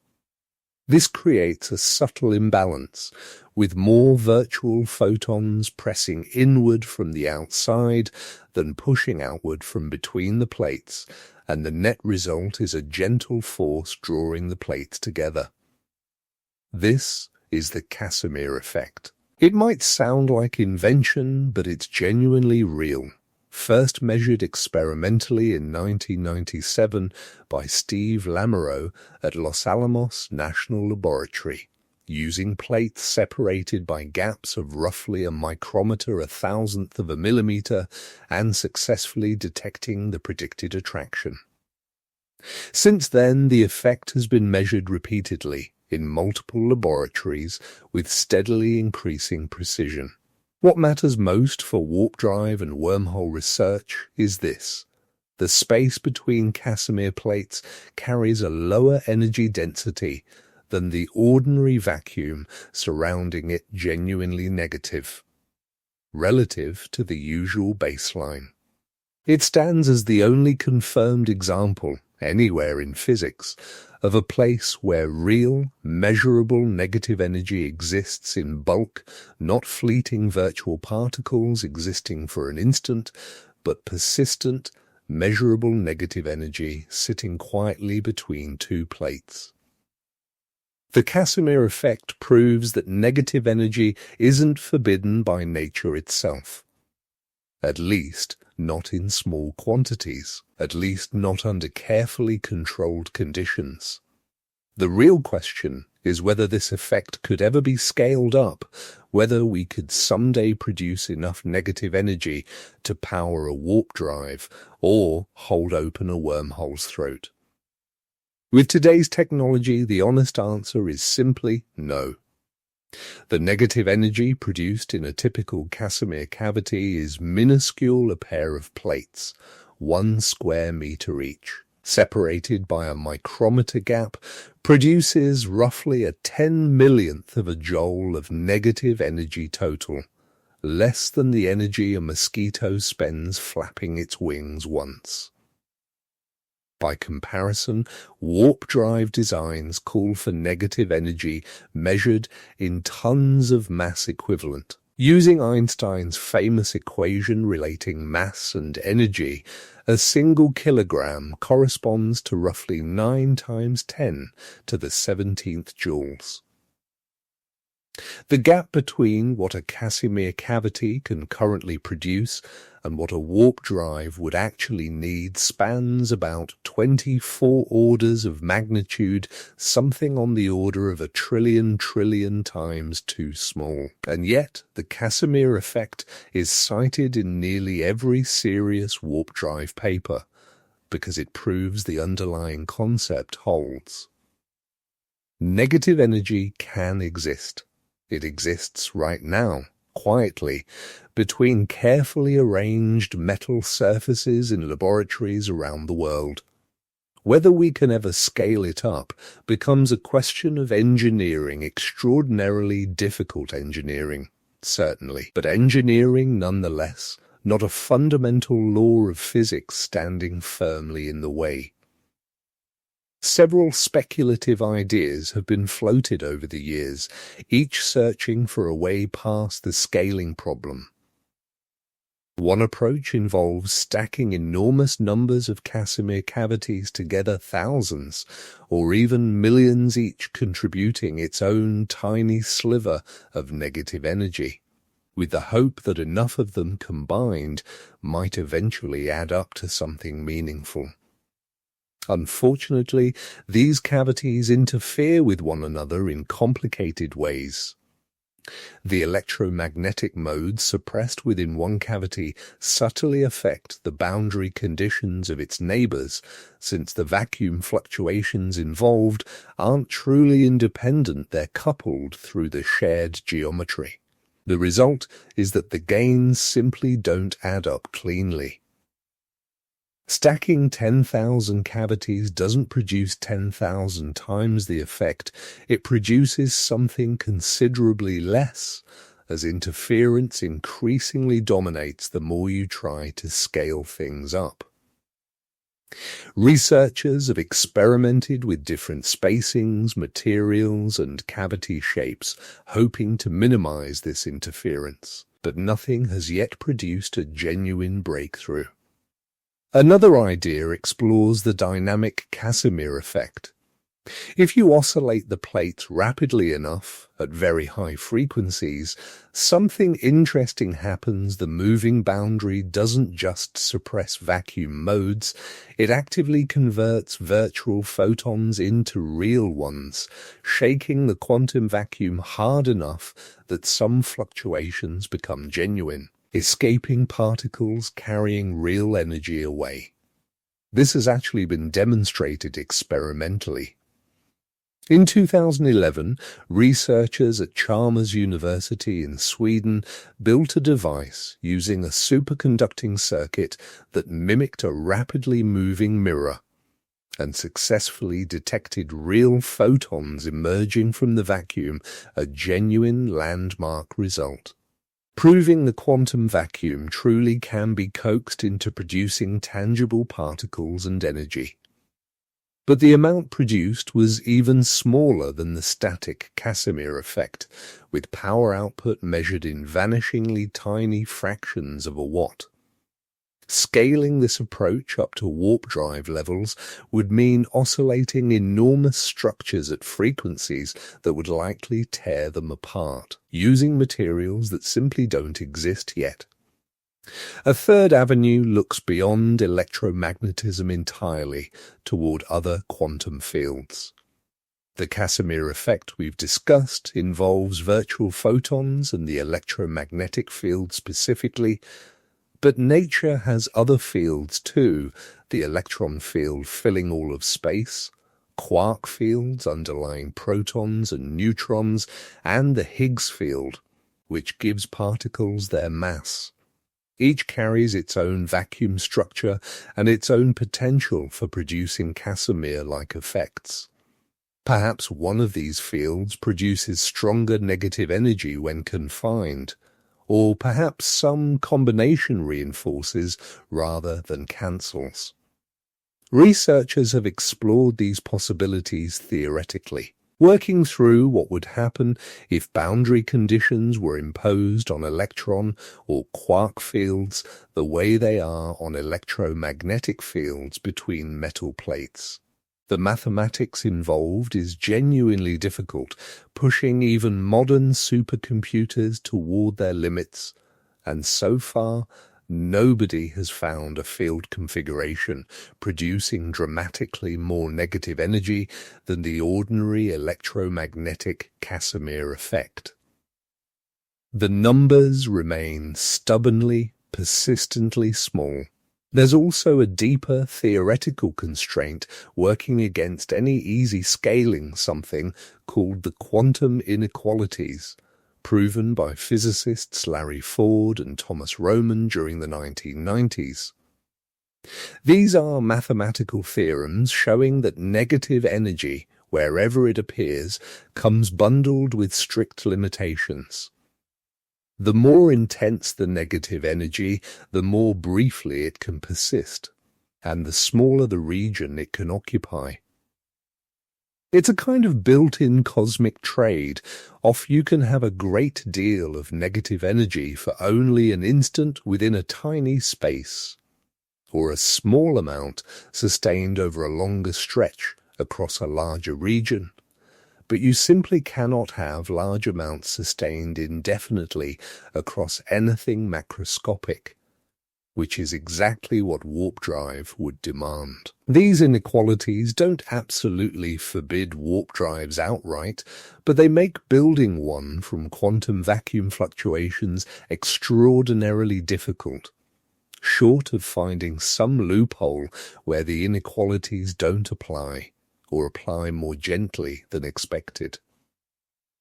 This creates a subtle imbalance, with more virtual photons pressing inward from the outside than pushing outward from between the plates, and the net result is a gentle force drawing the plates together. This is the Casimir effect. It might sound like invention, but it's genuinely real. First measured experimentally in 1997 by Steve Lamoureux at Los Alamos National Laboratory, using plates separated by gaps of roughly a micrometer, a thousandth of a millimeter, and successfully detecting the predicted attraction. Since then, the effect has been measured repeatedly in multiple laboratories with steadily increasing precision. What matters most for warp drive and wormhole research is this: the space between Casimir plates carries a lower energy density than the ordinary vacuum surrounding it, genuinely negative, relative to the usual baseline. It stands as the only confirmed example anywhere in physics of a place where real, measurable negative energy exists in bulk, not fleeting virtual particles existing for an instant, but persistent, measurable negative energy sitting quietly between two plates. The Casimir effect proves that negative energy isn't forbidden by nature itself. At least, not in small quantities, at least not under carefully controlled conditions. The real question is whether this effect could ever be scaled up, whether we could someday produce enough negative energy to power a warp drive or hold open a wormhole's throat. With today's technology, the honest answer is simply no. The negative energy produced in a typical Casimir cavity is minuscule, a pair of plates, 1 square meter each, separated by a micrometer gap, produces roughly a 10 millionth of a joule of negative energy total, less than the energy a mosquito spends flapping its wings once. By comparison, warp drive designs call for negative energy measured in tons of mass equivalent. Using Einstein's famous equation relating mass and energy, a single kilogram corresponds to roughly 9 times 10 to the 17th joules. The gap between what a Casimir cavity can currently produce and what a warp drive would actually need spans about 24 orders of magnitude, something on the order of a trillion times too small. And yet, the Casimir effect is cited in nearly every serious warp drive paper, because it proves the underlying concept holds. Negative energy can exist. It exists right now, quietly, between carefully arranged metal surfaces in laboratories around the world. Whether we can ever scale it up becomes a question of engineering, extraordinarily difficult engineering, certainly, but engineering nonetheless, not a fundamental law of physics standing firmly in the way. Several speculative ideas have been floated over the years, each searching for a way past the scaling problem. One approach involves stacking enormous numbers of Casimir cavities together, thousands or even millions each, contributing its own tiny sliver of negative energy, with the hope that enough of them combined might eventually add up to something meaningful. Unfortunately, these cavities interfere with one another in complicated ways. The electromagnetic modes suppressed within one cavity subtly affect the boundary conditions of its neighbors, since the vacuum fluctuations involved aren't truly independent, they're coupled through the shared geometry. The result is that the gains simply don't add up cleanly. Stacking 10,000 cavities doesn't produce 10,000 times the effect, it produces something considerably less, as interference increasingly dominates the more you try to scale things up. Researchers have experimented with different spacings, materials, and cavity shapes, hoping to minimize this interference, but nothing has yet produced a genuine breakthrough. Another idea explores the dynamic Casimir effect. If you oscillate the plates rapidly enough, at very high frequencies, something interesting happens. The moving boundary doesn't just suppress vacuum modes, it actively converts virtual photons into real ones, shaking the quantum vacuum hard enough that some fluctuations become genuine, escaping particles carrying real energy away. This has actually been demonstrated experimentally. In 2011, researchers at Chalmers University in Sweden built a device using a superconducting circuit that mimicked a rapidly moving mirror and successfully detected real photons emerging from the vacuum, a genuine landmark result, proving the quantum vacuum truly can be coaxed into producing tangible particles and energy. But the amount produced was even smaller than the static Casimir effect, with power output measured in vanishingly tiny fractions of a watt. Scaling this approach up to warp drive levels would mean oscillating enormous structures at frequencies that would likely tear them apart, using materials that simply don't exist yet. A third avenue looks beyond electromagnetism entirely toward other quantum fields. The Casimir effect we've discussed involves virtual photons and the electromagnetic field specifically, but nature has other fields too, the electron field filling all of space, quark fields underlying protons and neutrons, and the Higgs field, which gives particles their mass. Each carries its own vacuum structure and its own potential for producing Casimir-like effects. Perhaps one of these fields produces stronger negative energy when confined, or perhaps some combination reinforces rather than cancels. Researchers have explored these possibilities theoretically, working through what would happen if boundary conditions were imposed on electron or quark fields the way they are on electromagnetic fields between metal plates. The mathematics involved is genuinely difficult, pushing even modern supercomputers toward their limits, and so far, nobody has found a field configuration producing dramatically more negative energy than the ordinary electromagnetic Casimir effect. The numbers remain stubbornly, persistently small. There's also a deeper theoretical constraint working against any easy scaling, something called the quantum inequalities, proven by physicists Larry Ford and Thomas Roman during the 1990s. These are mathematical theorems showing that negative energy, wherever it appears, comes bundled with strict limitations. The more intense the negative energy, the more briefly it can persist, and the smaller the region it can occupy. It's a kind of built-in cosmic trade. Off you can have a great deal of negative energy for only an instant within a tiny space, or a small amount sustained over a longer stretch across a larger region. But you simply cannot have large amounts sustained indefinitely across anything macroscopic. which is exactly what warp drive would demand. These inequalities don't absolutely forbid warp drives outright, but they make building one from quantum vacuum fluctuations extraordinarily difficult, short of finding some loophole where the inequalities don't apply, or apply more gently than expected.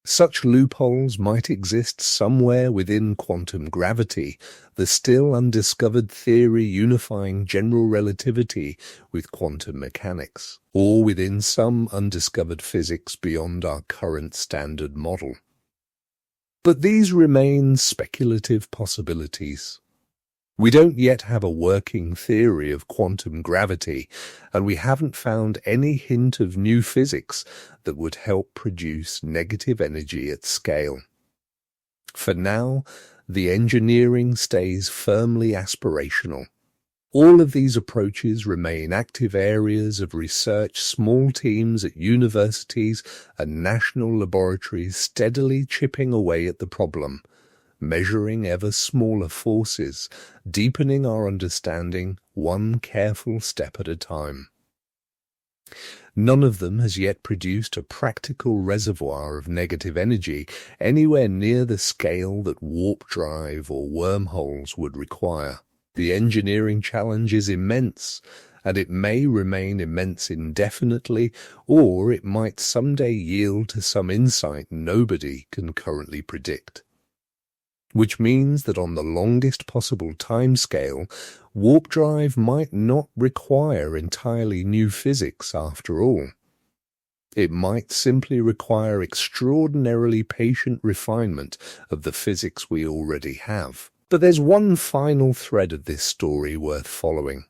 Such loopholes might exist somewhere within quantum gravity, the still undiscovered theory unifying general relativity with quantum mechanics, or within some undiscovered physics beyond our current standard model. But these remain speculative possibilities. We don't yet have a working theory of quantum gravity, and we haven't found any hint of new physics that would help produce negative energy at scale. For now, the engineering stays firmly aspirational. All of these approaches remain active areas of research, small teams at universities and national laboratories steadily chipping away at the problem, measuring ever smaller forces, deepening our understanding one careful step at a time. None of them has yet produced a practical reservoir of negative energy anywhere near the scale that warp drive or wormholes would require. The engineering challenge is immense, and it may remain immense indefinitely, or it might someday yield to some insight nobody can currently predict. Which means that on the longest possible timescale, warp drive might not require entirely new physics after all. It might simply require extraordinarily patient refinement of the physics we already have. But there's one final thread of this story worth following.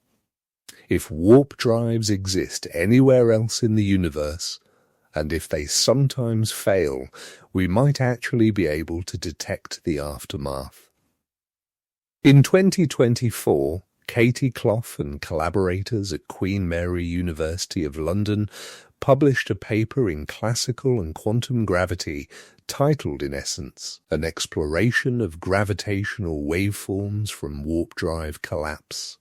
If warp drives exist anywhere else in the universe, and if they sometimes fail, we might actually be able to detect the aftermath. In 2024, Katie Clough and collaborators at Queen Mary University of London published a paper in Classical and Quantum Gravity titled, in essence, An Exploration of Gravitational Waveforms from Warp Drive Collapse.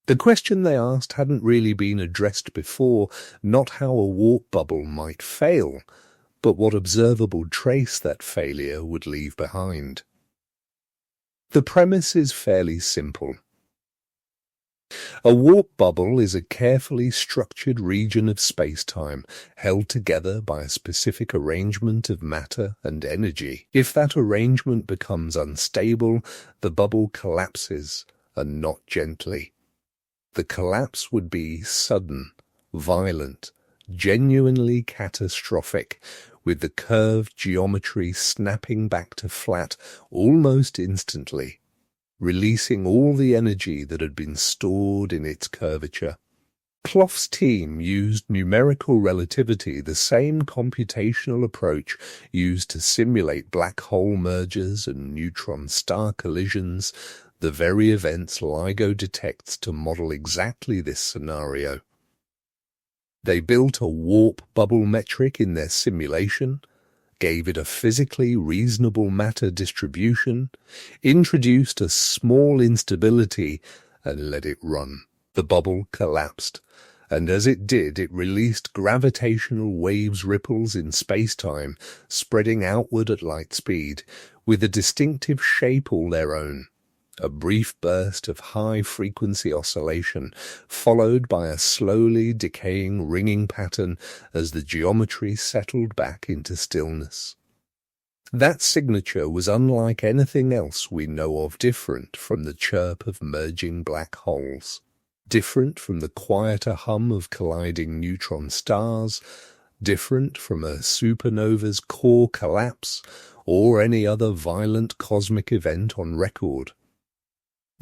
The question they asked hadn't really been addressed before, not how a warp bubble might fail, but what observable trace that failure would leave behind. The premise is fairly simple. A warp bubble is a carefully structured region of spacetime held together by a specific arrangement of matter and energy. If that arrangement becomes unstable, the bubble collapses, and not gently. The collapse would be sudden, violent, genuinely catastrophic, with the curved geometry snapping back to flat almost instantly, releasing all the energy that had been stored in its curvature. Clough's team used numerical relativity, the same computational approach used to simulate black hole mergers and neutron-star collisions, the very events LIGO detects to model exactly this scenario. They built a warp bubble metric in their simulation, gave it a physically reasonable matter distribution, introduced a small instability, and let it run. The bubble collapsed, and as it did, it released gravitational waves ripples in spacetime, spreading outward at light speed, with a distinctive shape all their own. A brief burst of high-frequency oscillation, followed by a slowly decaying ringing pattern as the geometry settled back into stillness. That signature was unlike anything else we know of, different from the chirp of merging black holes, different from the quieter hum of colliding neutron stars, different from a supernova's core collapse or any other violent cosmic event on record.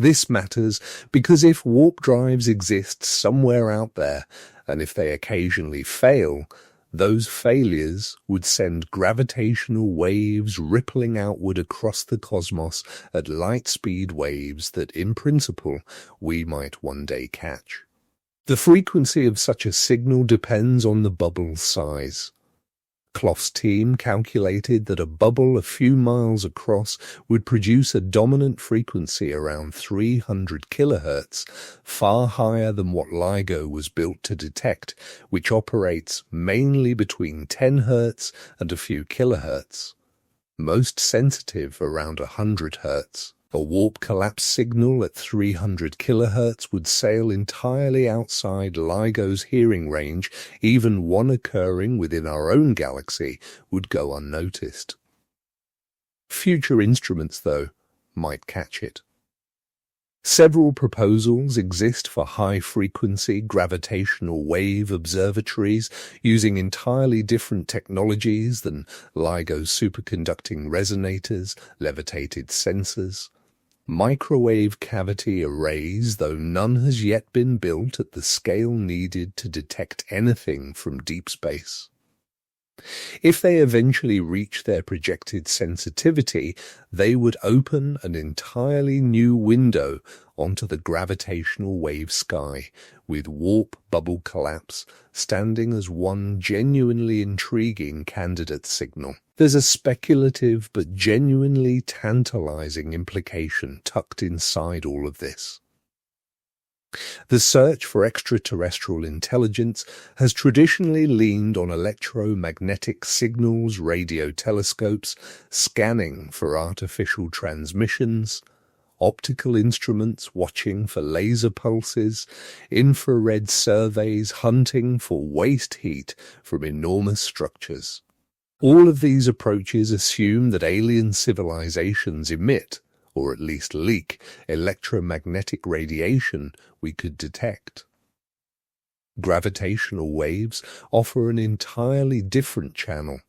This matters because if warp drives exist somewhere out there, and if they occasionally fail, those failures would send gravitational waves rippling outward across the cosmos at light-speed waves that, in principle, we might one day catch. The frequency of such a signal depends on the bubble's size. Clough's team calculated that a bubble a few miles across would produce a dominant frequency around 300 kHz, far higher than what LIGO was built to detect, which operates mainly between 10 Hz and a few kHz, most sensitive around 100 Hz. A warp collapse signal at 300 kHz would sail entirely outside LIGO's hearing range. Even one occurring within our own galaxy would go unnoticed. Future instruments, though, might catch it. Several proposals exist for high-frequency gravitational wave observatories using entirely different technologies than LIGO's superconducting resonators, levitated sensors, microwave cavity arrays, though none has yet been built at the scale needed to detect anything from deep space. If they eventually reach their projected sensitivity, they would open an entirely new window onto the gravitational wave sky, with warp bubble collapse standing as one genuinely intriguing candidate signal. There's a speculative but genuinely tantalizing implication tucked inside all of this. The search for extraterrestrial intelligence has traditionally leaned on electromagnetic signals, radio telescopes, scanning for artificial transmissions, optical instruments watching for laser pulses, infrared surveys hunting for waste heat from enormous structures. All of these approaches assume that alien civilizations emit, or at least leak, electromagnetic radiation we could detect. Gravitational waves offer an entirely different channel.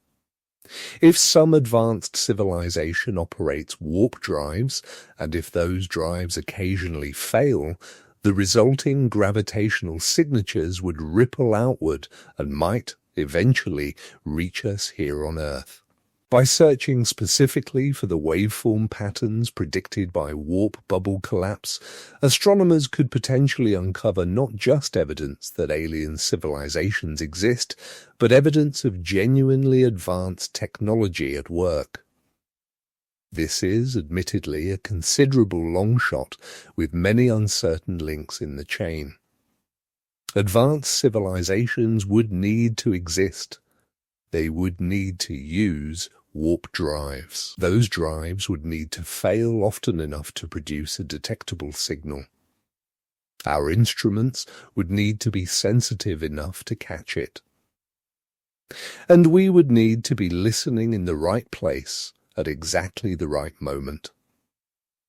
If some advanced civilization operates warp drives, and if those drives occasionally fail, the resulting gravitational signatures would ripple outward and might eventually reach us here on Earth. By searching specifically for the waveform patterns predicted by warp bubble collapse, astronomers could potentially uncover not just evidence that alien civilizations exist, but evidence of genuinely advanced technology at work. This is, admittedly, a considerable long shot, with many uncertain links in the chain. Advanced civilizations would need to exist. They would need to use warp drives. Those drives would need to fail often enough to produce a detectable signal. Our instruments would need to be sensitive enough to catch it. And we would need to be listening in the right place at exactly the right moment.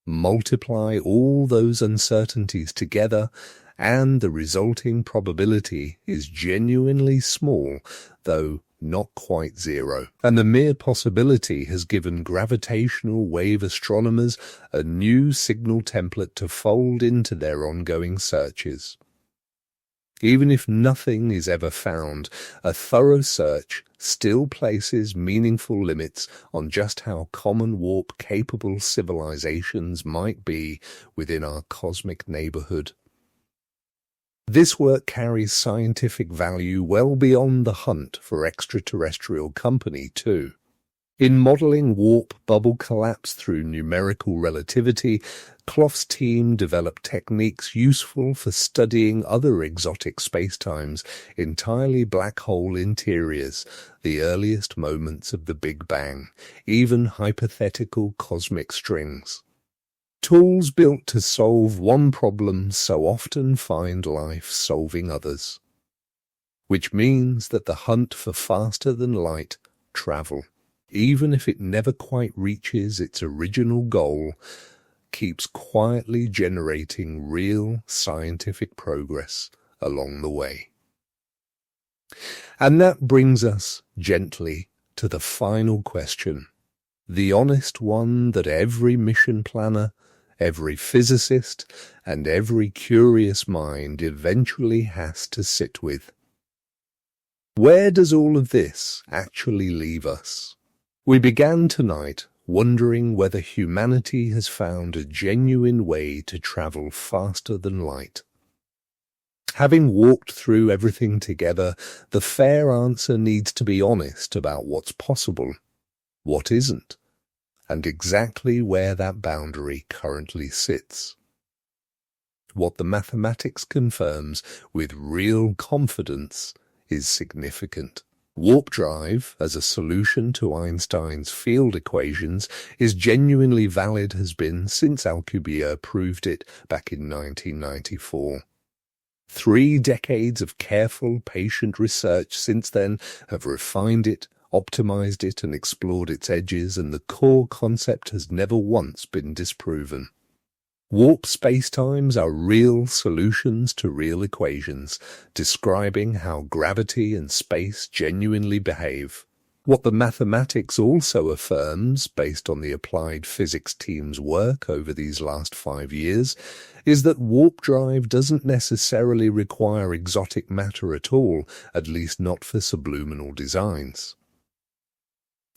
Multiply all those uncertainties together, and the resulting probability is genuinely small, though not quite zero. And the mere possibility has given gravitational wave astronomers a new signal template to fold into their ongoing searches. Even if nothing is ever found, a thorough search still places meaningful limits on just how common warp-capable civilizations might be within our cosmic neighborhood. This work carries scientific value well beyond the hunt for extraterrestrial company, too. In modeling warp bubble collapse through numerical relativity, Clough's team developed techniques useful for studying other exotic spacetimes, entirely black hole interiors, the earliest moments of the Big Bang, even hypothetical cosmic strings. Tools built to solve one problem so often find life solving others. Which means that the hunt for faster-than-light travel, even if it never quite reaches its original goal, keeps quietly generating real scientific progress along the way. And that brings us gently to the final question, the honest one that every mission planner, every physicist, and every curious mind eventually has to sit with. Where does all of this actually leave us? We began tonight wondering whether humanity has found a genuine way to travel faster than light. Having walked through everything together, the fair answer needs to be honest about what's possible, what isn't, and exactly where that boundary currently sits. What the mathematics confirms with real confidence is significant. Warp drive, as a solution to Einstein's field equations, is genuinely valid, has been since Alcubierre proved it back in 1994. 3 decades of careful, patient research since then have refined it, optimized it, and explored its edges, and the core concept has never once been disproven. Warp spacetimes are real solutions to real equations, describing how gravity and space genuinely behave. What the mathematics also affirms, based on the applied physics team's work over these last 5 years, is that warp drive doesn't necessarily require exotic matter at all, at least not for subliminal designs.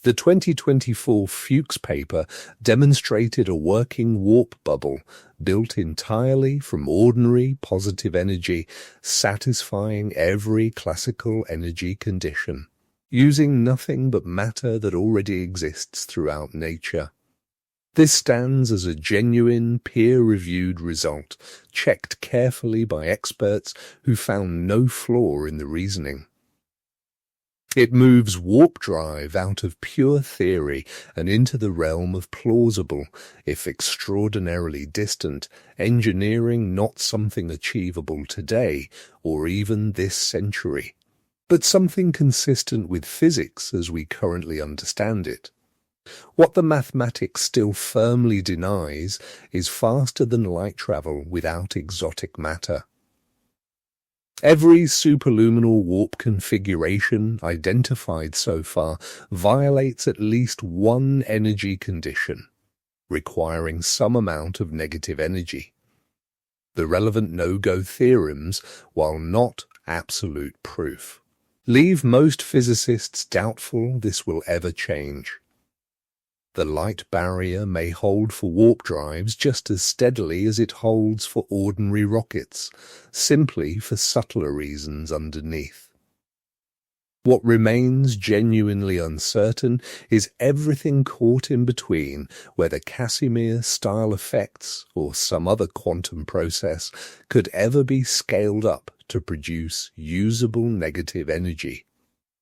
The 2024 Fuchs paper demonstrated a working warp bubble built entirely from ordinary positive energy, satisfying every classical energy condition, using nothing but matter that already exists throughout nature. This stands as a genuine, peer-reviewed result, checked carefully by experts who found no flaw in the reasoning. It moves warp drive out of pure theory and into the realm of plausible, if extraordinarily distant, engineering, not something achievable today or even this century, but something consistent with physics as we currently understand it. What the mathematics still firmly denies is faster than light travel without exotic matter. Every superluminal warp configuration identified so far violates at least one energy condition, requiring some amount of negative energy. The relevant no-go theorems, while not absolute proof, leave most physicists doubtful this will ever change. The light barrier may hold for warp drives just as steadily as it holds for ordinary rockets, simply for subtler reasons underneath. What remains genuinely uncertain is everything caught in between, whether Casimir-style effects or some other quantum process could ever be scaled up to produce usable negative energy.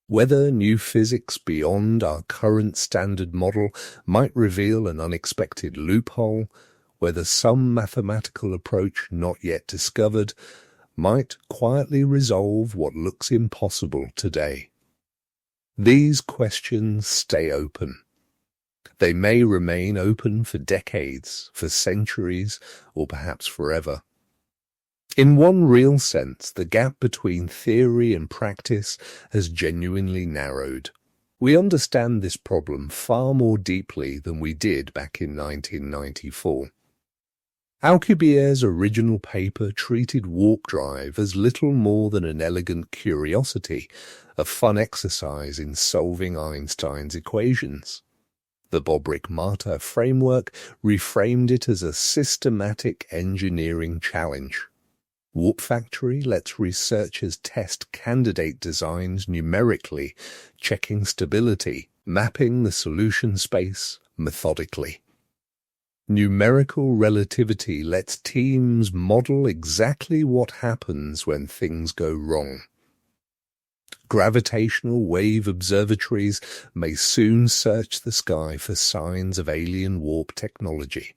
Whether new physics beyond our current standard model might reveal an unexpected loophole, whether some mathematical approach not yet discovered might quietly resolve what looks impossible today. These questions stay open. They may remain open for decades, for centuries, or perhaps forever. In one real sense, the gap between theory and practice has genuinely narrowed. We understand this problem far more deeply than we did back in 1994. Alcubierre's original paper treated warp drive as little more than an elegant curiosity, a fun exercise in solving Einstein's equations. The Bobrick-Marta framework reframed it as a systematic engineering challenge. Warp Factory lets researchers test candidate designs numerically, checking stability, mapping the solution space methodically. Numerical relativity lets teams model exactly what happens when things go wrong. Gravitational wave observatories may soon search the sky for signs of alien warp technology.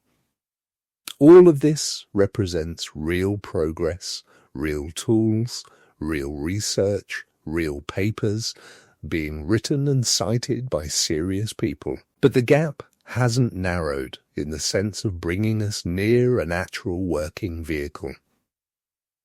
All of this represents real progress, real tools, real research, real papers, being written and cited by serious people. But the gap hasn't narrowed in the sense of bringing us near an actual working vehicle.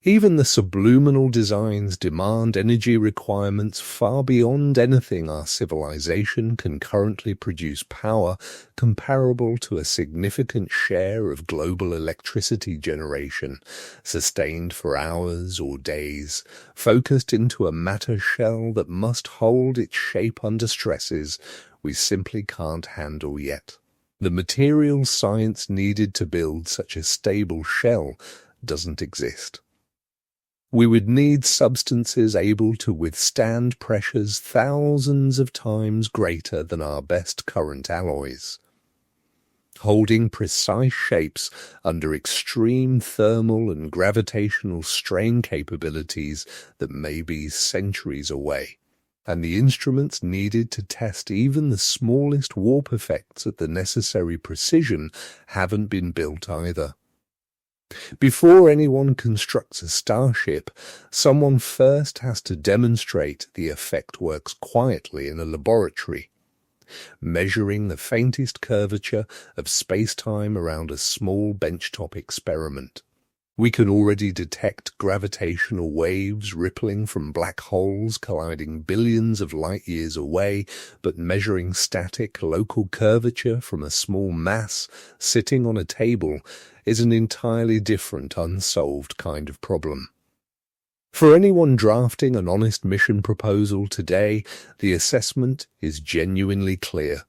Even the subliminal designs demand energy requirements far beyond anything our civilization can currently produce, power comparable to a significant share of global electricity generation, sustained for hours or days, focused into a matter shell that must hold its shape under stresses we simply can't handle yet. The material science needed to build such a stable shell doesn't exist. We would need substances able to withstand pressures thousands of times greater than our best current alloys, holding precise shapes under extreme thermal and gravitational strain capabilities that may be centuries away, and the instruments needed to test even the smallest warp effects at the necessary precision haven't been built either. Before anyone constructs a starship, someone first has to demonstrate the effect works quietly in a laboratory, measuring the faintest curvature of spacetime around a small benchtop experiment. We can already detect gravitational waves rippling from black holes colliding billions of light-years away, but measuring static local curvature from a small mass sitting on a table is an entirely different, unsolved kind of problem. For anyone drafting an honest mission proposal today, the assessment is genuinely clear.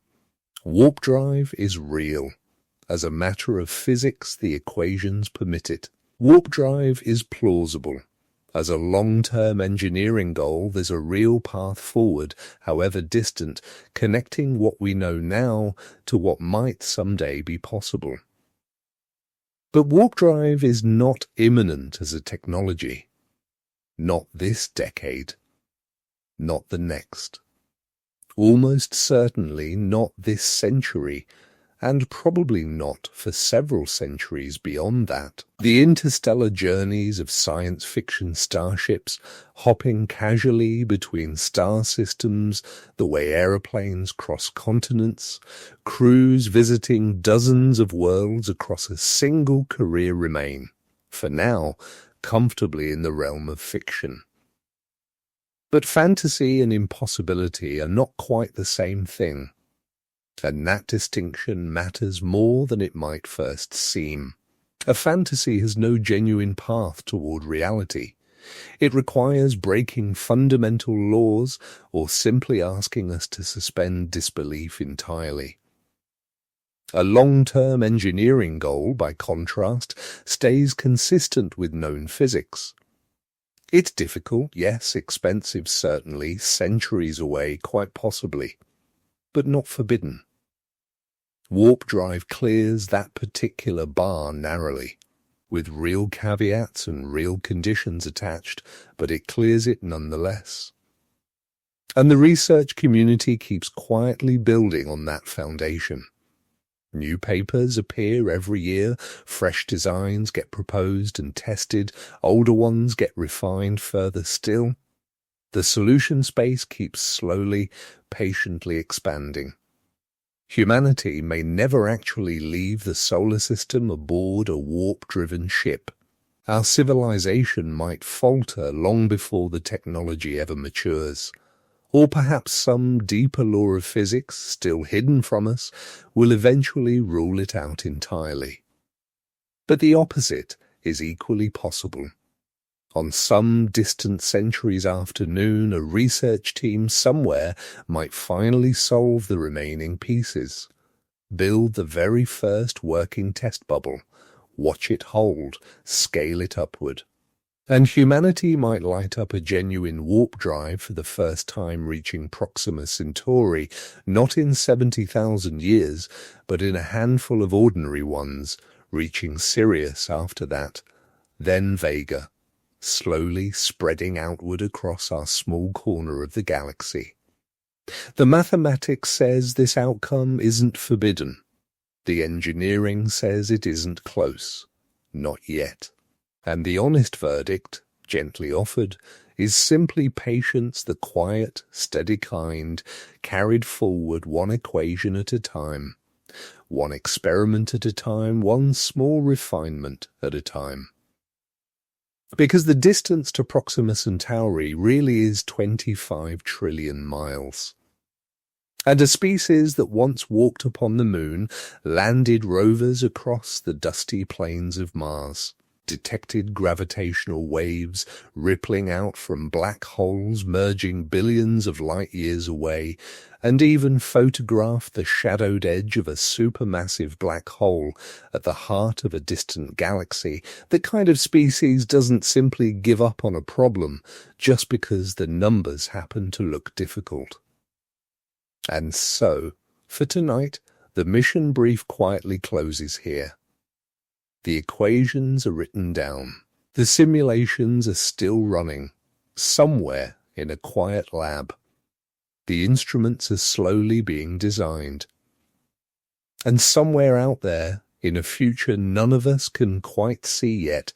Warp drive is real. As a matter of physics, the equations permit it. Warp drive is plausible. As a long-term engineering goal, there's a real path forward, however distant, connecting what we know now to what might someday be possible. But warp drive is not imminent as a technology. Not this decade. Not the next. Almost certainly not this century, and probably not for several centuries beyond that. The interstellar journeys of science fiction starships, hopping casually between star systems, the way aeroplanes cross continents, crews visiting dozens of worlds across a single career remain, for now, comfortably in the realm of fiction. But fantasy and impossibility are not quite the same thing, and that distinction matters more than it might first seem. A fantasy has no genuine path toward reality. It requires breaking fundamental laws or simply asking us to suspend disbelief entirely. A long-term engineering goal, by contrast, stays consistent with known physics. It's difficult, yes, expensive certainly, centuries away quite possibly, but not forbidden. Warp drive clears that particular bar narrowly, with real caveats and real conditions attached, but it clears it nonetheless. And the research community keeps quietly building on that foundation. New papers appear every year, fresh designs get proposed and tested, older ones get refined further still. The solution space keeps slowly, patiently expanding. Humanity may never actually leave the solar system aboard a warp-driven ship. Our civilization might falter long before the technology ever matures. Or perhaps some deeper law of physics, still hidden from us, will eventually rule it out entirely. But the opposite is equally possible. On some distant century's afternoon, a research team somewhere might finally solve the remaining pieces, build the very first working test bubble, watch it hold, scale it upward. And humanity might light up a genuine warp drive for the first time reaching Proxima Centauri, not in 70,000 years, but in a handful of ordinary ones, reaching Sirius after that, then Vega, slowly spreading outward across our small corner of the galaxy. The mathematics says this outcome isn't forbidden. The engineering says it isn't close. Not yet. And the honest verdict, gently offered, is simply patience, the quiet, steady kind, carried forward one equation at a time, one experiment at a time, one small refinement at a time. Because the distance to Proxima Centauri really is 25 trillion miles. And a species that once walked upon the moon landed rovers across the dusty plains of Mars. detected gravitational waves rippling out from black holes merging billions of light years away, and even photographed the shadowed edge of a supermassive black hole at the heart of a distant galaxy, the kind of species doesn't simply give up on a problem just because the numbers happen to look difficult. And so, for tonight, the mission brief quietly closes here. The equations are written down. The simulations are still running, somewhere in a quiet lab. The instruments are slowly being designed. And somewhere out there, in a future none of us can quite see yet,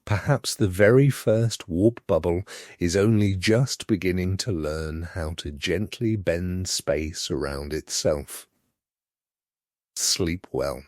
perhaps the very first warp bubble is only just beginning to learn how to gently bend space around itself. Sleep well.